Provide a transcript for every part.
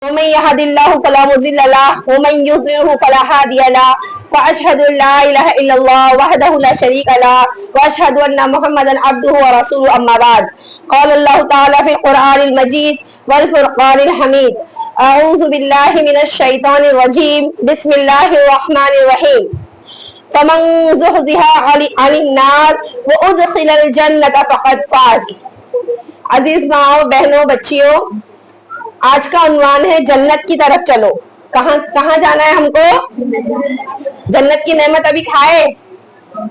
ومن يهد الله فلا مضل له ومن يضلل فلا هادي له واشهد ان لا اله الا الله وحده لا شريك له واشهد ان محمدا عبده ورسوله اما بعد قال الله تعالى في القران المجيد والفرقان الحميد اعوذ بالله من الشيطان الرجيم بسم الله الرحمن الرحيم فمن زحزح عن النار وادخل الجنة فقد فاز. عزیز ماؤں بہنوں بچیوں، آج کا عنوان ہے جنت کی طرف چلو. کہاں جانا ہے ہم کو؟ جنت کی نعمت ابھی کھائے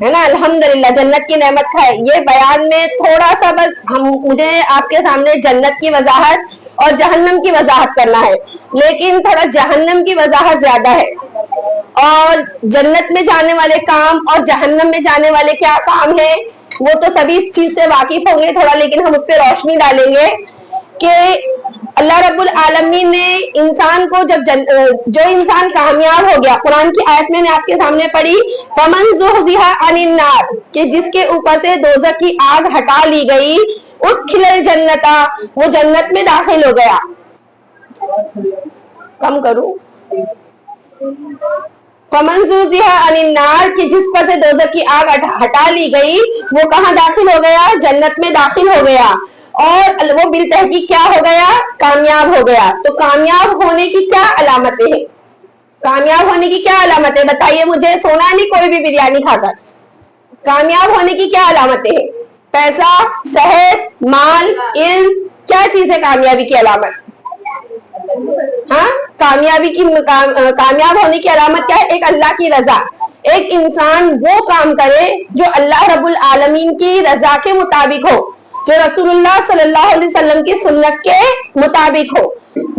ہے نا، الحمدللہ جنت کی نعمت کھائے. یہ بیان میں تھوڑا سا بس مجھے آپ کے سامنے جنت کی وضاحت اور جہنم کی وضاحت کرنا ہے، لیکن تھوڑا جہنم کی وضاحت زیادہ ہے. اور جنت میں جانے والے کام اور جہنم میں جانے والے کیا کام ہیں وہ تو سبھی اس چیز سے واقف ہوں گے تھوڑا، لیکن ہم اس پہ روشنی ڈالیں گے کہ اللہ رب العالمین نے انسان کو جو انسان کامیاب ہو گیا، قرآن کی آیت میں نے آپ کے سامنے پڑھی فمن زحزح عن النار، کہ جس کے اوپر سے دوزخ کی آگ ہٹا لی گئی، ادخل الجنت، وہ جنت میں داخل ہو گیا. کم کروں فمن زحزح عن النار، کہ جس پر سے دوزخ کی آگ ہٹا لی گئی وہ کہاں داخل ہو گیا؟ جنت میں داخل ہو گیا. اور وہ بالتحقیق کیا ہو گیا؟ کامیاب ہو گیا. تو کامیاب ہونے کی کیا علامتیں ہیں؟ کامیاب ہونے کی کیا علامتیں بتائیے مجھے؟ سونا نہیں کوئی بھی بریانی کھا کر. کامیاب ہونے کی کیا علامتیں ہیں؟ پیسہ، صحت، مال، علم، کیا چیز ہے کامیابی کی علامت؟ ہاں، کامیاب ہونے کی علامت کیا ہے؟ ایک اللہ کی رضا. ایک انسان وہ کام کرے جو اللہ رب العالمین کی رضا کے مطابق ہو، جو رسول اللہ صلی اللہ علیہ وسلم کی سنت کے مطابق ہو.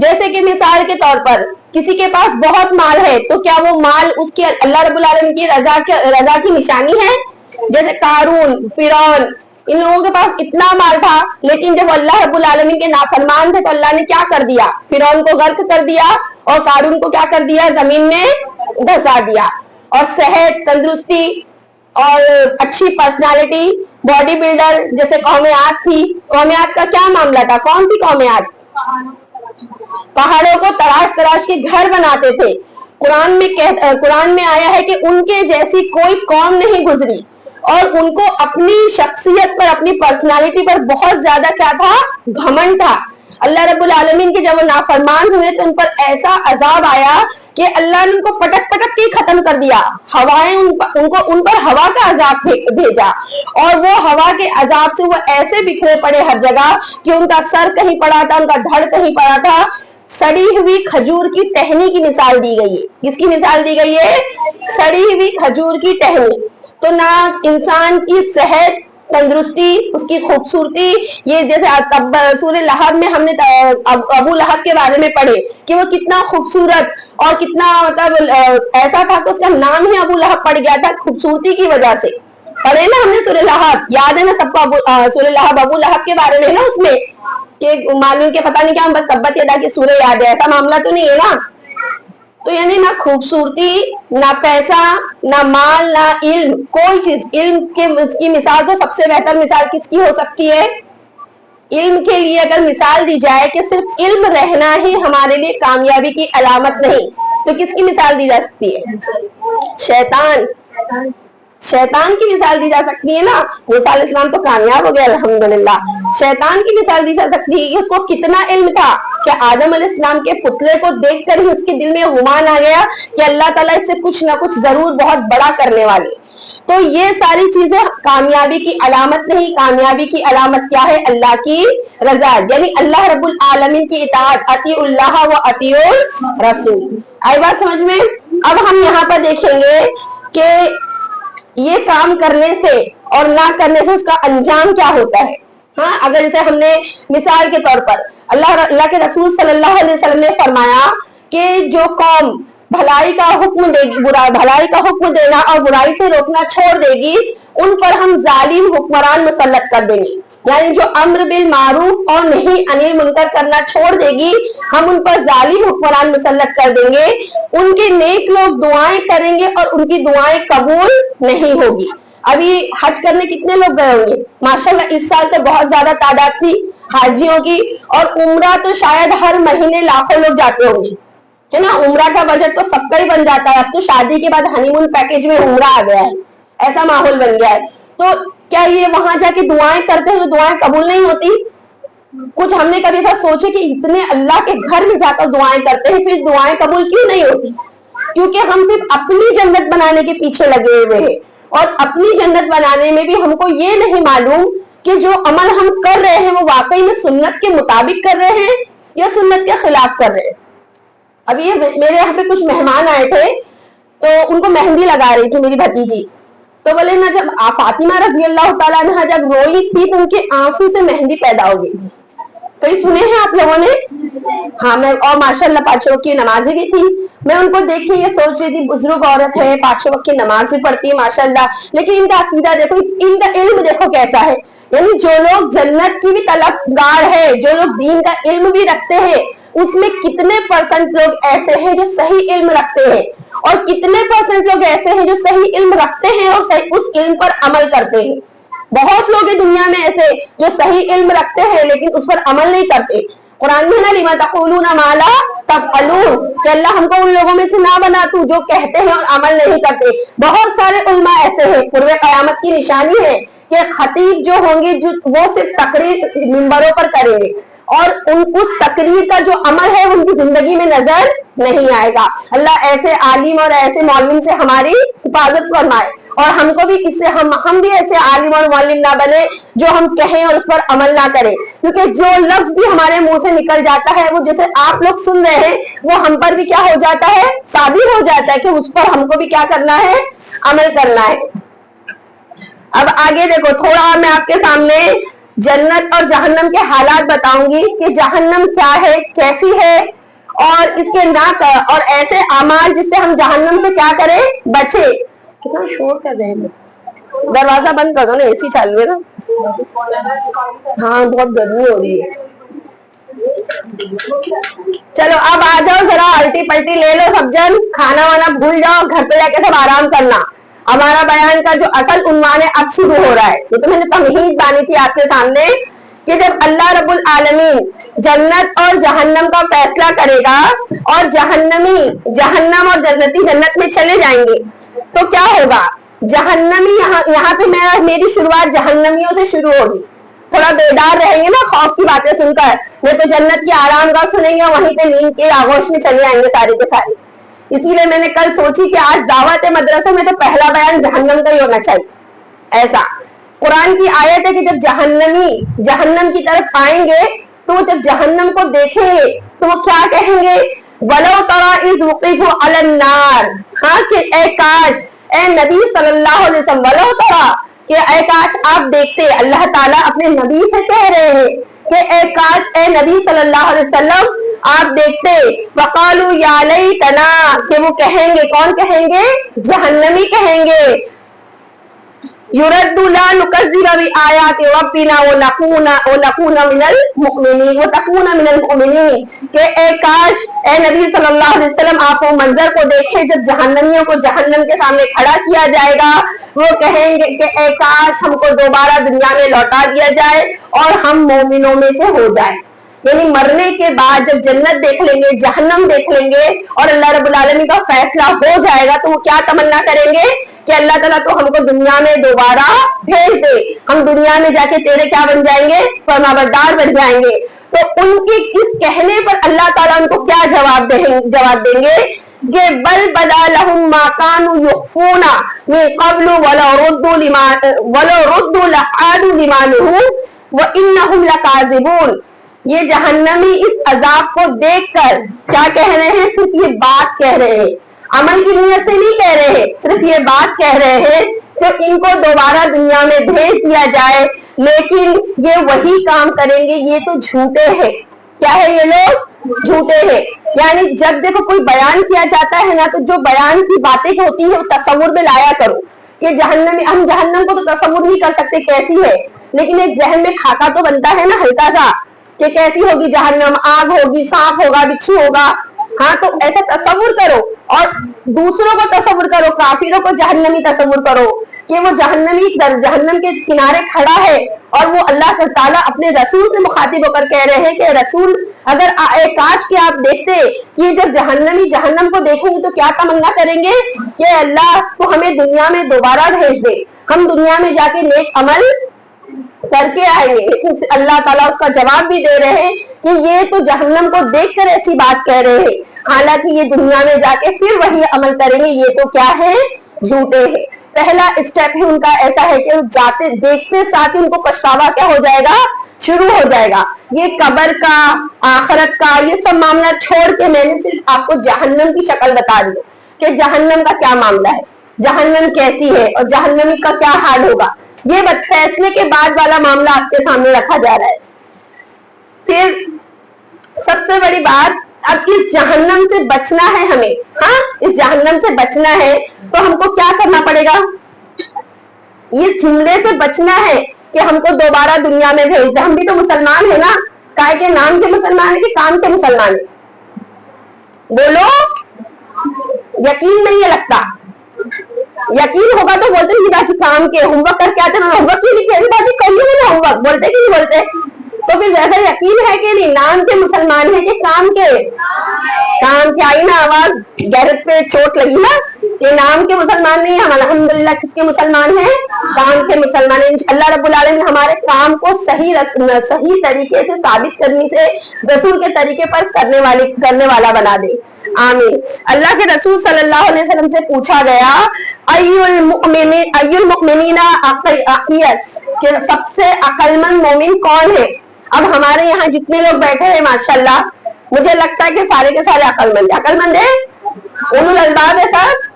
جیسے کہ مثال کے طور پر کسی کے پاس بہت مال ہے تو کیا وہ مال اس کی اللہ رب العالمین کی رضا کی نشانی ہے؟ جیسے قارون، فرعون، ان لوگوں کے پاس اتنا مال تھا لیکن جب اللہ رب العالمین کے نافرمان تھے تو اللہ نے کیا کر دیا؟ فرعون کو غرق کر دیا اور قارون کو کیا کر دیا؟ زمین میں دھسا دیا. اور صحت، تندرستی اور اچھی پرسنالٹی، باڈی بلڈر جیسے قوم عاد تھی. قوم عاد کا کیا معاملہ تھا؟ کون تھی قوم عاد؟ پہاڑوں کو تراش کے گھر بناتے تھے. قرآن میں آیا ہے کہ ان کے جیسی کوئی قوم نہیں گزری، اور ان کو اپنی شخصیت پر، اپنی پرسنالٹی پر بہت زیادہ کیا تھا؟ گھمنڈ تھا. اللہ رب العالمین کے جب وہ نافرمان ہوئے تو ان پر ایسا عذاب آیا کہ اللہ نے ان کو پٹک کے ختم کر دیا. ہوائیں ان پر ہوا کا عذاب بھیجا، اور وہ ہوا کے عذاب سے وہ ایسے بکھرے پڑے ہر جگہ کہ ان کا سر کہیں پڑا تھا، ان کا دھڑ کہیں پڑا تھا. سڑی ہوئی کھجور کی ٹہنی کی مثال دی گئی ہے. کس کی مثال دی گئی ہے؟ سڑی ہوئی کھجور کی ٹہنی. تو نہ انسان کی صحت، تندرستی، اس کی خوبصورتی، یہ جیسے سورہ لہب میں ہم نے ابو لہب کے بارے میں پڑھے کہ وہ کتنا خوبصورت اور کتنا ایسا تھا کہ اس کا نام ہی ابو لہب پڑ گیا تھا خوبصورتی کی وجہ سے. پڑھے نا ہم نے سورہ لہب، یاد ہے نا سب کو؟ سورہ لہب ابو لہب کے بارے میں نا، اس میں کہ معلوم کہ پتہ نہیں کیا، ہم بس تبت یدا کی سورہ یاد ہے، ایسا معاملہ تو نہیں ہے نا. تو یعنی نہ خوبصورتی، نہ پیسہ، نہ مال، نہ علم، کوئی چیز. علم کی مثال تو سب سے بہتر مثال کس کی ہو سکتی ہے؟ علم کے لیے اگر مثال دی جائے کہ صرف علم رہنا ہی ہمارے لیے کامیابی کی علامت نہیں، تو کس کی مثال دی جا سکتی ہے؟ شیطان کی مثال دی جا سکتی ہے نا. موسیٰ علیہ السلام تو کامیاب ہو گیا الحمدللہ. شیطان کی مثال دی جا سکتی ہے کہ اس کو کتنا علم تھا کہ آدم علیہ السلام کے پتلے کو دیکھ کر ہی اس کے دل میں گمان آ گیا کہ اللہ تعالیٰ اس سے کچھ نہ کچھ ضرور بہت بڑا کرنے والے. تو یہ ساری چیزیں کامیابی کی علامت نہیں. کامیابی کی علامت کیا ہے؟ اللہ کی رضا، یعنی اللہ رب العالمین کی اطاعت. اطیعوا اللہ و اطیعوا الرسول. آئی بات سمجھ میں؟ اب ہم یہاں پر دیکھیں گے کہ یہ کام کرنے سے اور نہ کرنے سے اس کا انجام کیا ہوتا ہے. ہاں، اگر جیسے ہم نے مثال کے طور پر اللہ کے رسول صلی اللہ علیہ وسلم نے فرمایا کہ جو قوم بھلائی کا حکم دے گی، بھلائی کا حکم دینا اور برائی سے روکنا چھوڑ دے گی، ان پر ہم ظالم حکمران مسلط کر دیں گے. یعنی جو امر بالمعروف اور نہی عن المنکر کرنا چھوڑ دے گی، ہم ان پر ظالم حکمران مسلط کر دیں گے. ان کے نیک لوگ دعائیں کریں گے اور ان کی دعائیں قبول نہیں ہوگی. ابھی حج کرنے کتنے لوگ گئے ہوں گے؟ ماشاءاللہ اس سال تو بہت زیادہ تعداد تھی. हाजियों की, और उम्रा तो शायद हर महीने लाखों लोग जाते होंगे, है ना। उम्रा का बजट तो सबका ही बन जाता है। अब तो शादी के बाद हनीमून पैकेज में उम्रा आ गया है, ऐसा माहौल बन गया है। तो क्या ये वहां जाके दुआएं करते हैं तो दुआएं कबूल नहीं होती? कुछ हमने कभी ऐसा सोचे कि इतने अल्लाह के घर में जाकर दुआएं करते हैं, फिर दुआएं कबूल क्यों नहीं होती? क्योंकि हम सिर्फ अपनी जन्नत बनाने के पीछे लगे हुए हैं, और अपनी जन्नत बनाने में भी हमको ये नहीं मालूम कि जो अमल हम कर रहे हैं वो वाकई में सुन्नत के मुताबिक कर रहे हैं या सुन्नत के खिलाफ कर रहे हैं। अभी मेरे यहाँ पे कुछ मेहमान आए थे, तो उनको मेहंदी लगा रही थी मेरी भतीजी। तो बोले ना, जब फातिमा रज़ी अल्लाह ताला अन्हा जब रोई थी तो उनके आंसू से मेहंदी पैदा हो गई थी। कहीं सुने हैं आप लोगों ने? हाँ, मैं और माशाल्लाह 5 वक्त की नमाजी भी थी। मैं उनको देख के ये सोच रही थी, बुजुर्ग औरत है, 5 वक्त की नमाज भी पढ़ती है माशाल्लाह, लेकिन इनका अकीदा देखो, इनका इल्म देखो कैसा है। यानी जो लोग जन्नत की भी तलबगार है, जो लोग दीन का इल्म भी रखते हैं, उसमें कितने % लोग ऐसे हैं जो सही इल्म रखते हैं, और कितने % लोग ऐसे हैं जो सही इल्म रखते हैं और सही उस इल्म पर अमल करते हैं। बहुत लोग दुनिया में ऐसे जो सही इल्म रखते हैं लेकिन उस पर अमल नहीं करते। कुरान में ना, लिमा तक़ूलूना मा ला तफ़अलून, कि अल्लाह हमको उन लोगों में से ना बना तू जो कहते हैं और अमल नहीं करते। बहुत सारे उल्मा ऐसे हैं, पूर्व क़यामत की निशानी है कि खतीब जो होंगे जो वो सिर्फ तकरीर मिंबरों पर करेंगे, और उस तकरीर का जो अमल है उनकी जिंदगी में नजर नहीं आएगा। अल्लाह ऐसे आलिम और ऐसे मौलवी से हमारी हिफाजत फरमाए, और हमको भी इससे हम भी ऐसे आलिम और मौलवी ना बने जो हम कहें और उस पर अमल ना करें। क्योंकि जो लफ्ज भी हमारे मुंह से निकल जाता है वो जैसे आप लोग सुन रहे हैं, वो हम पर भी क्या हो जाता है, साबित हो जाता है कि उस पर हमको भी क्या करना है, अमल करना है। अब आगे देखो, थोड़ा मैं आपके सामने जन्नत और जहन्नम के हालात बताऊंगी कि जहन्नम क्या है, कैसी है, और इसके ना और ऐसे अमाल जिससे हम जहन्नम से क्या करें, बचे। कितना शोर कर रहे हैं, दरवाजा बंद कर दो ना, एसी चालू है ना। हाँ, बहुत गर्मी हो रही है। चलो अब आ जाओ, जरा अल्टी पल्टी ले लो सब जन, खाना वाना भूल जाओ, घर पे जाके सब आराम करना। हमारा बयान का जो असल उन्वान है अब शुरू हो रहा है। ये तो मैंने तमहीद बानी थी आपके सामने कि जब अल्लाह रब्बुल आलमीन जन्नत और जहन्नम का फैसला करेगा और जहन्नमी जहन्नम और जन्नती जन्नत में चले जाएंगे तो क्या होगा। जहन्नमी यहाँ पे मेरी शुरुआत जहन्नमियों से शुरू होगी। थोड़ा बेदार रहेंगे ना खौफ की बातें सुनकर, नहीं तो जन्नत की आराम गाह सुनेंगे, वहीं पे नींद के आगोश में चले आएंगे सारे के सारे। इसीलिए मैंने कल सोची कि आज दावत मदरसा में तो पहला बयान जहन्नम का ही होना चाहिए। ऐसा कुरान की आयत है कि जब जहन्नमी जहन्नम की तरफ आएंगे तो जब जहन्नम को देखेंगे तो वो क्या कहेंगे, वलो तरा इज़ वक़ीफ़ू अलन नार, हाँ कि ए काश ए नबी सल्लल्लाहु अलैहि वसल्लम, वलो तरा कि ए काश आप देखते। अल्लाह ताला अपने नबी से कह रहे हैं कि ए काश ए नबी सल्लल्लाहु अलैहि वसल्लम आप देखते। वक़ालू या लैतना, कि वो कहेंगे, कौन कहेंगे, जहन्नमी कहेंगे, युरद्दु ला नुकज़्ज़िबा बिआयाति रब्बिना व नकूना मिनल मुमिनीन व तकूना मिनल मुमिनीन, कि ए काश ए नबी सल्लल्लाहु अलैहि वसल्लम आप वो मंजर को देखें जब जहन्नमियों को जहन्नम के सामने खड़ा किया जाएगा। वो कहेंगे कि ए काश हमको दोबारा दुनिया में लौटा दिया जाए और हम मोमिनों में से हो जाए। यानी मरने के बाद जब जन्नत देख लेंगे, जहन्नम देख लेंगे और अल्लाह रब्बुल आलमीन का फैसला हो जाएगा तो वो क्या तमन्ना करेंगे कि अल्लाह ताला तो हमको दुनिया में दोबारा भेज दे, हम दुनिया में जाके तेरे क्या बन जाएंगे, फरमाबरदार बन जाएंगे। तो उनके इस कहने पर अल्लाह ताला उनको क्या जवाब देंगे कि बल बदा लहुम मा कानू युखफूना मिन क़ब्लु वलो रुद्दू लआदू लिमा नुहू व इन्नहुम लकाज़िबून। ये जहन्नमी इस अजाब को देखकर क्या कह रहे हैं, सिर्फ ये बात कह रहे हैं, अमल की नीयत से नहीं कह रहे हैं, सिर्फ ये बात कह रहे हैं कि इनको दोबारा दुनिया में भेज दिया जाए, लेकिन ये वही काम करेंगे, ये तो झूठे हैं। क्या है, ये लोग झूठे हैं। यानी जब देखो कोई बयान किया जाता है ना, तो जो बयान की बातें होती है वो तसव्वुर में लाया करो कि जहन्नम, हम जहन्नम को तो तसव्वुर नहीं कर सकते कैसी है, लेकिन एक जहन में खाका तो बनता है ना हल्का सा कि कैसी होगी जहन्नम, आग होगी, सांप होगा, बिच्छू होगा। हाँ, तो ऐसा तसव्वुर करो और दूसरों को तसव्वुर करो, काफिरों को जहन्नमी तसव्वुर करो कि वो जहन्नम के किनारे खड़ा है اور वो अल्लाह ताला अपने रसूल से मुखातिब होकर कह रहे हैं कि रसूल अगर काश कि आप देखते कि जब जहन्नमी जहन्नम को देखेंगे तो क्या तमन्ना करेंगे कि अल्लाह तो हमें दुनिया में दोबारा भेज दे, हम दुनिया में जाके नेक अमल करके आएंगे। लेकिन अल्लाह ताला उसका जवाब भी दे रहे हैं कि ये तो जहन्नम को देखकर ऐसी बात कह रहे हैं, हालांकि ये दुनिया में जाके फिर वही अमल करेंगे, ये तो क्या है, झूठे हैं। पहला स्टेप ही उनका ऐसा है कि जाते देखते साथ ही उनको पछतावा क्या हो जाएगा, शुरू हो जाएगा। ये कब्र का, आखिरत का, ये सब मामला छोड़ के मैंने सिर्फ आपको जहन्नम की शक्ल बता दी कि जहन्नम का क्या मामला है, जहन्नम कैसी है और जहन्नमी का क्या हाल होगा। ये फैसले के बाद वाला मामला आपके सामने रखा जा रहा है। फिर सबसे बड़ी बात, अब इस जहन्नम से बचना है हमें, हाँ, इस जहन्नम से बचना है तो हमको क्या करना पड़ेगा, ये जुमले से बचना है कि हमको दोबारा दुनिया में भेज दे। हम भी तो मुसलमान है ना, काय के नाम के मुसलमान है कि काम के मुसलमान है, बोलो, यकीन नहीं है लगता। यकीन होगा तो बोलते हैं बाजी काम के, होमवर्क करके आते हैं, होमवर्क क्यों नहीं किया बाजी, करिए ना होमवर्क, बोलते कि नहीं बोलते। तो फिर वैसा यकीन है कि नहीं, नाम के मुसलमान है कि काम के, काम के। आई ना आवाज, गैरत पे चोट लगी ना, ये नाम के मुसलमान नहीं, हम अल्हम्दुलिल्लाह किसके मुसलमान हैं, काम के मुसलमान हैं। अल्लाह रब्बुल आलमीन हमारे काम को सही तरीके से साबित करने से रसूल के तरीके पर करने वाला बना दे, आमीन। अल्लाह के रसूल सल्लल्लाहु अलैहि वसल्लम से पूछा गया अय्युल मुमिनीना अक़ियस, कि सबसे अक्लमंद मोमिन कौन है। अब हमारे यहाँ जितने लोग बैठे हैं माशाल्लाह, मुझे लगता है कि सारे के सारे अक्लमंद है, उलुल अलबाब है, सब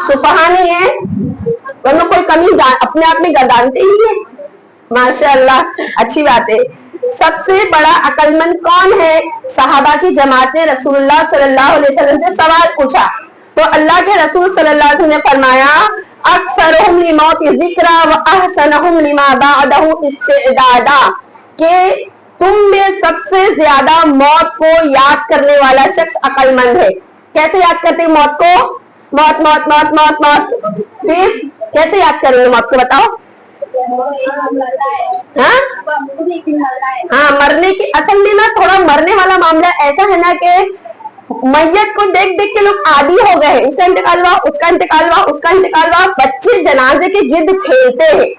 सुफहा नहीं है, दोनों कोई कमी अपने आप में जानते ही है, माशाल्लाह, अच्छी बात है। सबसे बड़ा अक्लमंद कौन है, सहाबा की जमात ने रसूलुल्लाह सल्लल्लाहु अलैहि वसल्लम से सवाल पूछा तो अल्लाह के रसूल सल्लल्लाहु अलैहि वसल्लम ने फरमाया अक्सरुहुम लिमौति ज़िक्रा व अहसनुहुम लिमा बअदहु इस्तिदादा, कि तुम में सबसे ज्यादा मौत को याद करने वाला शख्स अक्लमंद है। कैसे याद करते हैं मौत को, मौत मौत मौत मौत मौत, फिर कैसे याद करेंगे मौत को, बताओ। हाँ, मरने की, असल में ना थोड़ा मरने वाला मामला ऐसा है ना कि मैयत को देख देख के लोग आदी हो गए, इसका इंतकाल हुआ, उसका इंतकाल हुआ, उसका इंतकाल हुआ, बच्चे जनाजे के गिर्द खेलते हैं।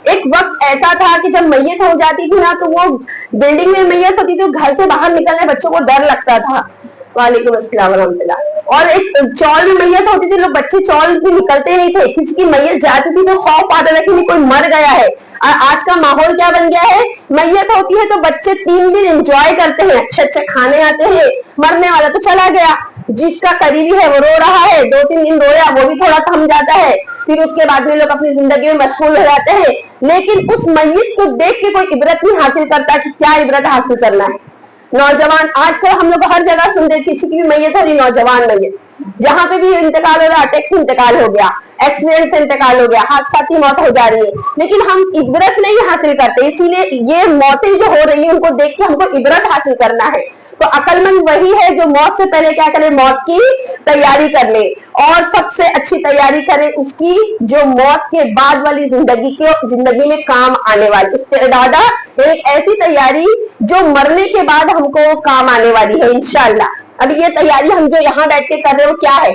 एक वक्त ऐसा था कि जब मैयत हो जाती थी ना, तो वो बिल्डिंग में मैयत होती थी, घर से बाहर निकलने बच्चों को डर लगता था। वालेकुम अस्सलाम रहमतुल्लाह। और एक चौल में मैयत होती थी, लोग बच्चे चौल भी निकलते नहीं थे, किसी की मैयत जाती थी तो खौफ आता था कि कोई मर गया है। और आज का माहौल क्या बन गया है, मैयत होती है तो बच्चे 3 दिन एंजॉय करते हैं, अच्छे अच्छे खाने आते हैं, मरने वाला तो चला गया, जिसका करीबी है वो रो रहा है, 2-3 दिन रोया, वो भी थोड़ा थम जाता है, फिर उसके बाद में लोग अपनी जिंदगी में मशगूल हो जाते हैं। लेकिन उस मैयत को देख के कोई इबरत नहीं हासिल करता कि क्या इबरत हासिल करना है। नौजवान आजकल हम लोग हर जगह सुनते, किसी की भी मैयत हो रही, नौजवान मैयत, जहां पे भी इंतकाल हो रहा है, अटैक से इंतकाल हो गया, एक्सीडेंट से इंतकाल हो गया, हादसाती मौत हो जा रही है, लेकिन हम इबरत नहीं हासिल करते। इसीलिए ये मौतें जो हो रही है उनको देख के हमको इबरत हासिल करना है। तो अक्लमंद वही है जो मौत से पहले क्या करे, मौत की तैयारी कर ले, और सबसे अच्छी तैयारी करे उसकी जो मौत के बाद वाली जिंदगी में काम आने वाली इस्तेदादा, एक ऐसी तैयारी जो मरने के बाद हमको काम आने वाली है इंशाअल्लाह। अब ये तैयारी हम जो यहाँ बैठ के कर रहे हो क्या है,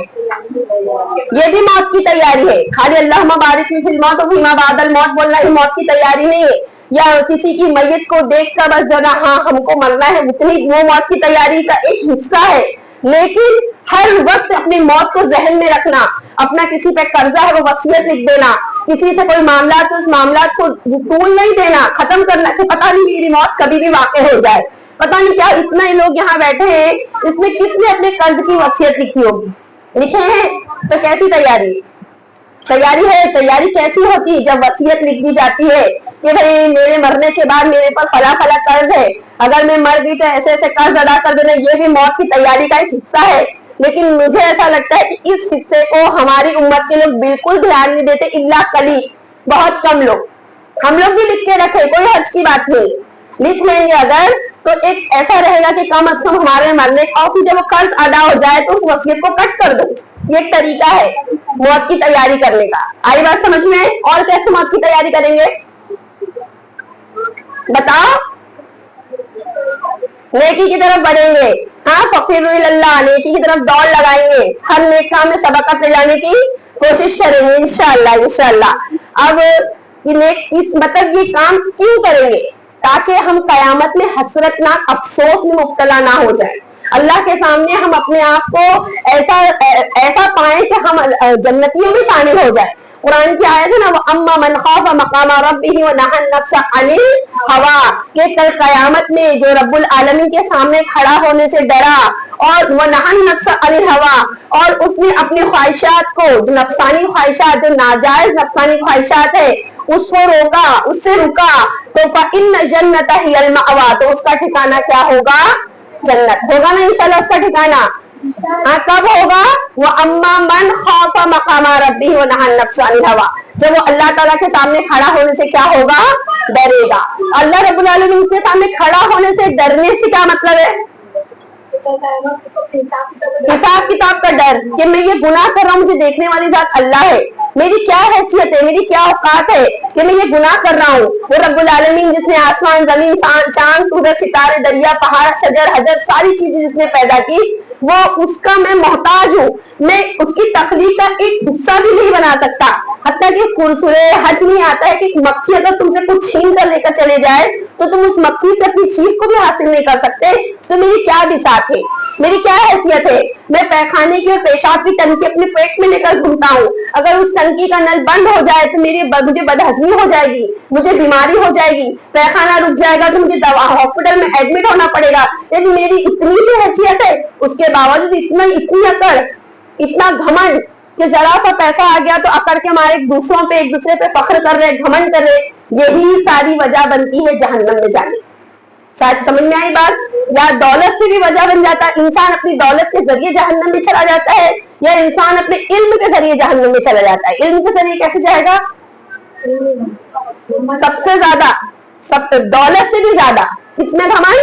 ये भी मौत की तैयारी है। खाली अल्लाह बारिक फिल मौत और फीमा बादल मौत बोलना ही मौत की तैयारी नहीं है, या किसी की मैयत को देखकर बस जरा हाँ हमको मरना है, उतनी वो मौत की तैयारी का एक हिस्सा है। लेकिन हर वक्त अपनी मौत को जहन में रखना, अपना किसी पे कर्जा है वो वसीयत लिख देना, किसी से कोई मामला तो उस मामला को तूल नहीं देना, खत्म करना कि पता नहीं मेरी मौत कभी भी वाक़ई हो जाए, पता नहीं क्या। इतना ही लोग यहाँ बैठे हैं, इसमें किसने अपने कर्ज की वसीयत लिखी होगी, लिखे हैं, तो कैसी तैयारी है। तैयारी कैसी होती है, जब वसीयत लिख दी जाती है कि भाई मेरे मरने के बाद मेरे पर फला फला कर्ज है, अगर मैं मर गई तो ऐसे ऐसे कर्ज अदा कर देना, ये भी मौत की तैयारी का एक हिस्सा है। लेकिन मुझे ऐसा लगता है कि इस हिस्से को हमारी उम्मत के लोग बिल्कुल ध्यान नहीं देते, इल्ला कली, बहुत कम लोग। हम लोग भी लिख के रखे, कोई हर्ज की बात नहीं, लिख लेंगे अगर तो एक ऐसा रहेगा कि कम अज कम हमारे मरने का, और जब वो कर्ज अदा हो जाए तो उस वसीयत को कट कर दो। ये एक तरीका है मौत की तैयारी करने का। आई बात समझ में? और कैसे मौत की तैयारी करेंगे? बताओ, नेकी की तरफ बढ़ेंगे। हाँ, फकीर इल्लल्लाह, नेकी की तरफ दौड़ लगाएंगे, हर नेक काम में सबकत ले जाने की कोशिश करेंगे इंशाअल्लाह इंशाअल्लाह। अब इस मतलब ये काम क्यों करेंगे? ताकि हम कयामत में हसरतनाक अफसोस में मुब्तला ना हो जाए, अल्लाह के सामने हम अपने आप को ऐसा पाएं कि हम जन्नतियों में शामिल हो जाए। कुरान की आयत है ना, अम्मा मन खाफा मकामा रब्बिही व नहा नफ्सा अनिल हवा, के कल कयामत में जो रब्बुल आलमीन के सामने खड़ा होने से डरा और वह नहा नफ्सा अनिल हवा, और उसने अपनी ख्वाहिशात को, जो नफसानी ख्वाहिशात, जो नाजायज नफसानी ख्वाहिशात है, उसको रोका, उससे रुका, तो फ़इन्न जन्नत हियल मअवा, तो उसका ठिकाना क्या होगा? जन्नत होगा ना इंशाल्लाह उसका ठिकाना। हाँ, कब होगा? वो अम्मा मन खौफा मकामा रब्बी व नहा नफ्सा अनिल हवा, जब वो अल्लाह ताला के सामने खड़ा होने से क्या होगा? डरेगा। अल्लाह रब्बुल आलमीन के सामने खड़ा होने से डरने से क्या मतलब है? हिसाब किताब का डर, कि मैं ये गुनाह कर रहा हूँ, मुझे देखने वाली जात अल्लाह है, मेरी क्या हैसियत है, मेरी क्या औकात है कि मैं ये गुनाह कर रहा हूँ। वो रब्बुल आलमीन जिसने आसमान, जमीन, चांद, सूरज, सितारे, दरिया, पहाड़, शजर, हजर, सारी चीजें जिसने पैदा की, वो उसका मैं मोहताज हूँ, मैं उसकी तखलीक का एक हिस्सा भी नहीं बना सकता। हत्ता कि सूरे हज में आता है कि मक्खी अगर तुमसे कुछ छीन कर लेकर चले जाए तो तुम उस मक्खी से अपनी चीज को भी हासिल नहीं कर सकते। तो मेरी क्या बिसात है, मेरी क्या हैसियत है? मैं पैखाने की और पेशाब की टंकी अपने पेट में लेकर घूमता हूँ, अगर उस टंकी का नल बंद हो जाए तो मुझे बदहजमी हो जाएगी, मुझे बीमारी हो जाएगी, पैखाना रुक जाएगा तो मुझे दवा हॉस्पिटल में एडमिट होना पड़ेगा। लेकिन मेरी इतनी भी हैसियत है, उसके बावजूद इतनी अकड़, इतना घमंड कि जरा सा पैसा आ गया तो अकड़ के हमारे एक दूसरे पे फख्र कर रहे, घमंड कर रहे। यही सारी वजह बनती है जहन्नम में जाने। शायद समझ में आई बात? या दौलत से भी वजह बन जाता है, इंसान अपनी दौलत के जरिए जहन्नम में चला जाता है, या इंसान अपने इल्म के जरिए जहन्नम में चला जाता है। इल्म के जरिए कैसे जाएगा? सबसे ज्यादा, सब दौलत से भी ज्यादा किसमें घमंड?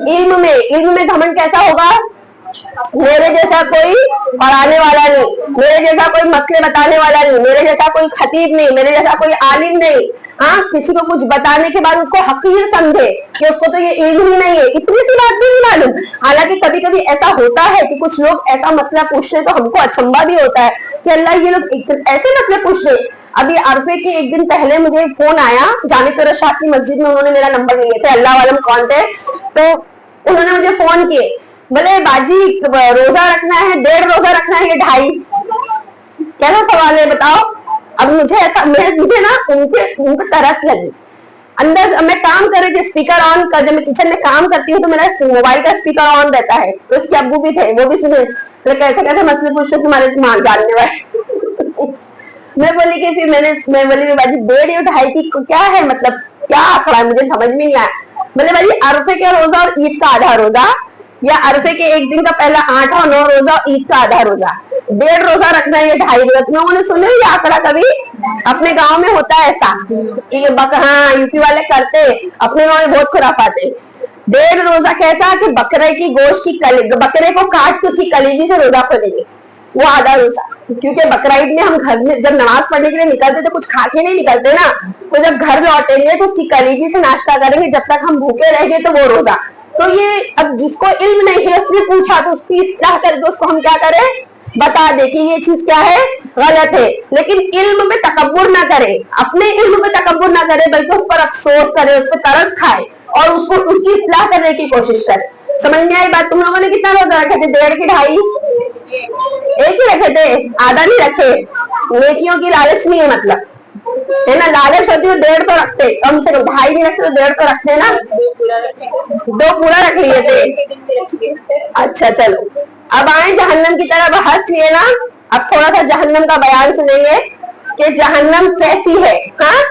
इल्म में घमंड कैसा होगा? मेरे जैसा कोई पढ़ाने वाला नहीं, मेरे जैसा कोई मसले बताने वाला नहीं, मेरे जैसा कोई खतीब नहीं, मेरे जैसा कोई आलिम नहीं। हाँ, किसी को कुछ बताने के बाद उसको हकीर समझे कि उसको तो ये इल्म ही नहीं है, इतनी सी बात भी नहीं मालूम। हालांकि कभी कभी ऐसा होता है कि कुछ लोग ऐसा मसला पूछते तो हमको अचंभा भी होता है कि अल्लाह, ये लोग ऐसे मसले पूछते। अभी अरफे के एक दिन पहले मुझे फोन आया, जामिया रशाद की मस्जिद में उन्होंने मेरा नंबर लिए थे, अल्लाह वालम कौन थे, तो उन्होंने मुझे फोन किए, बोले बाजी रोजा रखना है, 1.5 रोजा रखना है, 2.5? कैसा सवाल है बताओ? अब मुझे ना उनके तरस लगी। अंदर मैं काम कर रही थी, स्पीकर ऑन कर, जब मैं किचन में काम करती हूँ तो मेरा मोबाइल का स्पीकर ऑन रहता है, तो उसके अब्बू भी थे, वो भी सुने, तो कैसे मसले पूछते तुम्हारे जानने वाले। मैं बोली कि फिर मैं बोली बाजी 1.5 या 2.5 की क्या है, मतलब क्या आंकड़ा है, मुझे समझ में नहीं आया। बोले बाजी अरफे का रोजा और ईद का आधा रोजा, या अरफे के एक दिन का पहला 8 और 9 रोजा, ईद का आधा रोजा, 1.5 रोजा रखना है, 2.5 रोजा। तुम लोगों ने सुने ये आंकड़ा कभी? अपने गांव में होता है ऐसा, हाँ यूपी वाले करते, अपने गांव में बहुत खुराफात है। 1.5 रोजा कैसा कि बकरे की गोश्त की बकरे को काट के उसकी कलीजी से रोजा खोलेंगे, वो आधा रोजा। क्योंकि बकरा ईद में हम घर में जब नमाज पढ़ने के लिए निकलते तो कुछ खा के नहीं निकलते ना, तो जब घर लौटेंगे तो उसकी कलीजी से नाश्ता करेंगे, जब तक हम भूखे रहेंगे तो वो रोजा। तो ये अब जिसको इल्म नहीं है उसने पूछा तो उसकी इस्लाह करके उसको हम क्या करें? बता दे कि ये चीज क्या है, गलत है। लेकिन इल्म में तकब्बुर ना करे, अपने इल्म में तकब्बुर ना करे, बल्कि उस पर अफसोस करे, उस पर तरस खाए और उसको उसकी इस्लाह करने की कोशिश करे। समझ में आई बात? तुम लोगों ने कितना रोजा रखे थे? 1.5 की 2.5? एक ही रखे थे, आधा नहीं रखे। नेकियों की लालच नहीं है, मतलब है ना, लालच होती है 1.5 तो रखते, कम से कम 2.5 नहीं रखते तो 1.5 तो रखते ना। 2 पूरा रख लिए थे। अच्छा चलो, अब आए जहन्नम की तरफ, हंस लिए ना। अब थोड़ा सा जहन्नम का बयान सुनेंगे कि जहन्नम कैसी है। हाँ,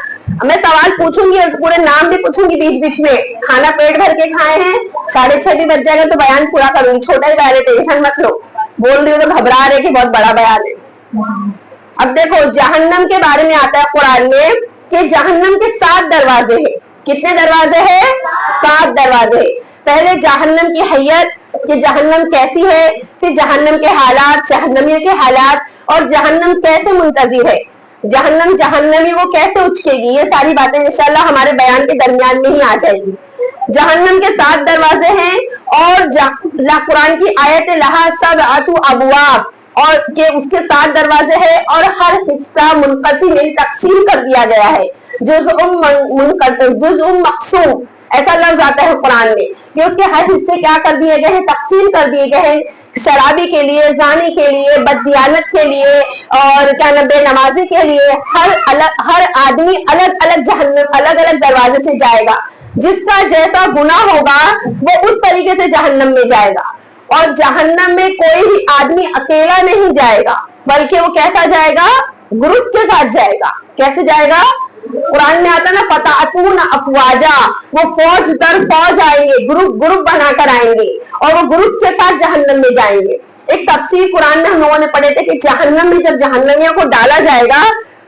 मैं सवाल पूछूंगी, पूरे नाम भी पूछूंगी बीच बीच में। खाना पेट भर के खाए हैं, 6:30 भी बज जाएगा तो बयान पूरा करूंगी, छोटा ही बयान है, टेंशन मत लो। बोल रही हो तो घबरा रहे कि बहुत बड़ा बयान है। अब देखो, जहन्नम के बारे में आता है कुरान में कि जहन्नम के 7 दरवाजे हैं। कितने दरवाजे हैं? 7 दरवाजे हैं। पहले जहन्नम की हैयत कि जहन्नम कैसी है, फिर जहन्नम के हालात, जहन्नमियों के हालात, और जहन्नम कैसे मुंतजिर है। जहन्नम जहन्नमी वो कैसे उचकेगी, ये सारी बातें इंशाल्लाह हमारे बयान के दरमियान में ही आ जाएगी। जहन्नम के 7 दरवाजे हैं और कुरान की आयत लहा सबअतु अबवाब, और के उसके 7 दरवाजे हैं और हर हिस्सा मुनक़सिम तक़सीम कर दिया गया है। जुज़उम मक़सूम ऐसा लफ्ज आता है कुरान में कि उसके हर हिस्से क्या कर दिए गए हैं, तक़सीम कर दिए गए हैं। शराबी के लिए, जानी के लिए, बददियानत के लिए और क्या नाम बेनमाजी के लिए, हर आदमी अलग अलग जहन्नम अलग अलग दरवाजे से जाएगा। जिसका जैसा गुनाह होगा वो उस तरीके से जहन्नम में जाएगा। और जहन्नम में कोई भी आदमी अकेला नहीं जाएगा, बल्कि वो कैसा जाएगा, ग्रुप के साथ जाएगा। कैसे जाएगा, कुरान में आता ना फताअतून अफवाजा, वो फौज दर फौज आएंगे, ग्रुप ग्रुप बनाकर आएंगे और वो ग्रुप के साथ जहन्नम में जाएंगे। एक तफसीर कुरान में हम लोगों ने पढ़े थे कि जहन्नम में जब जहन्नमियों को डाला जाएगा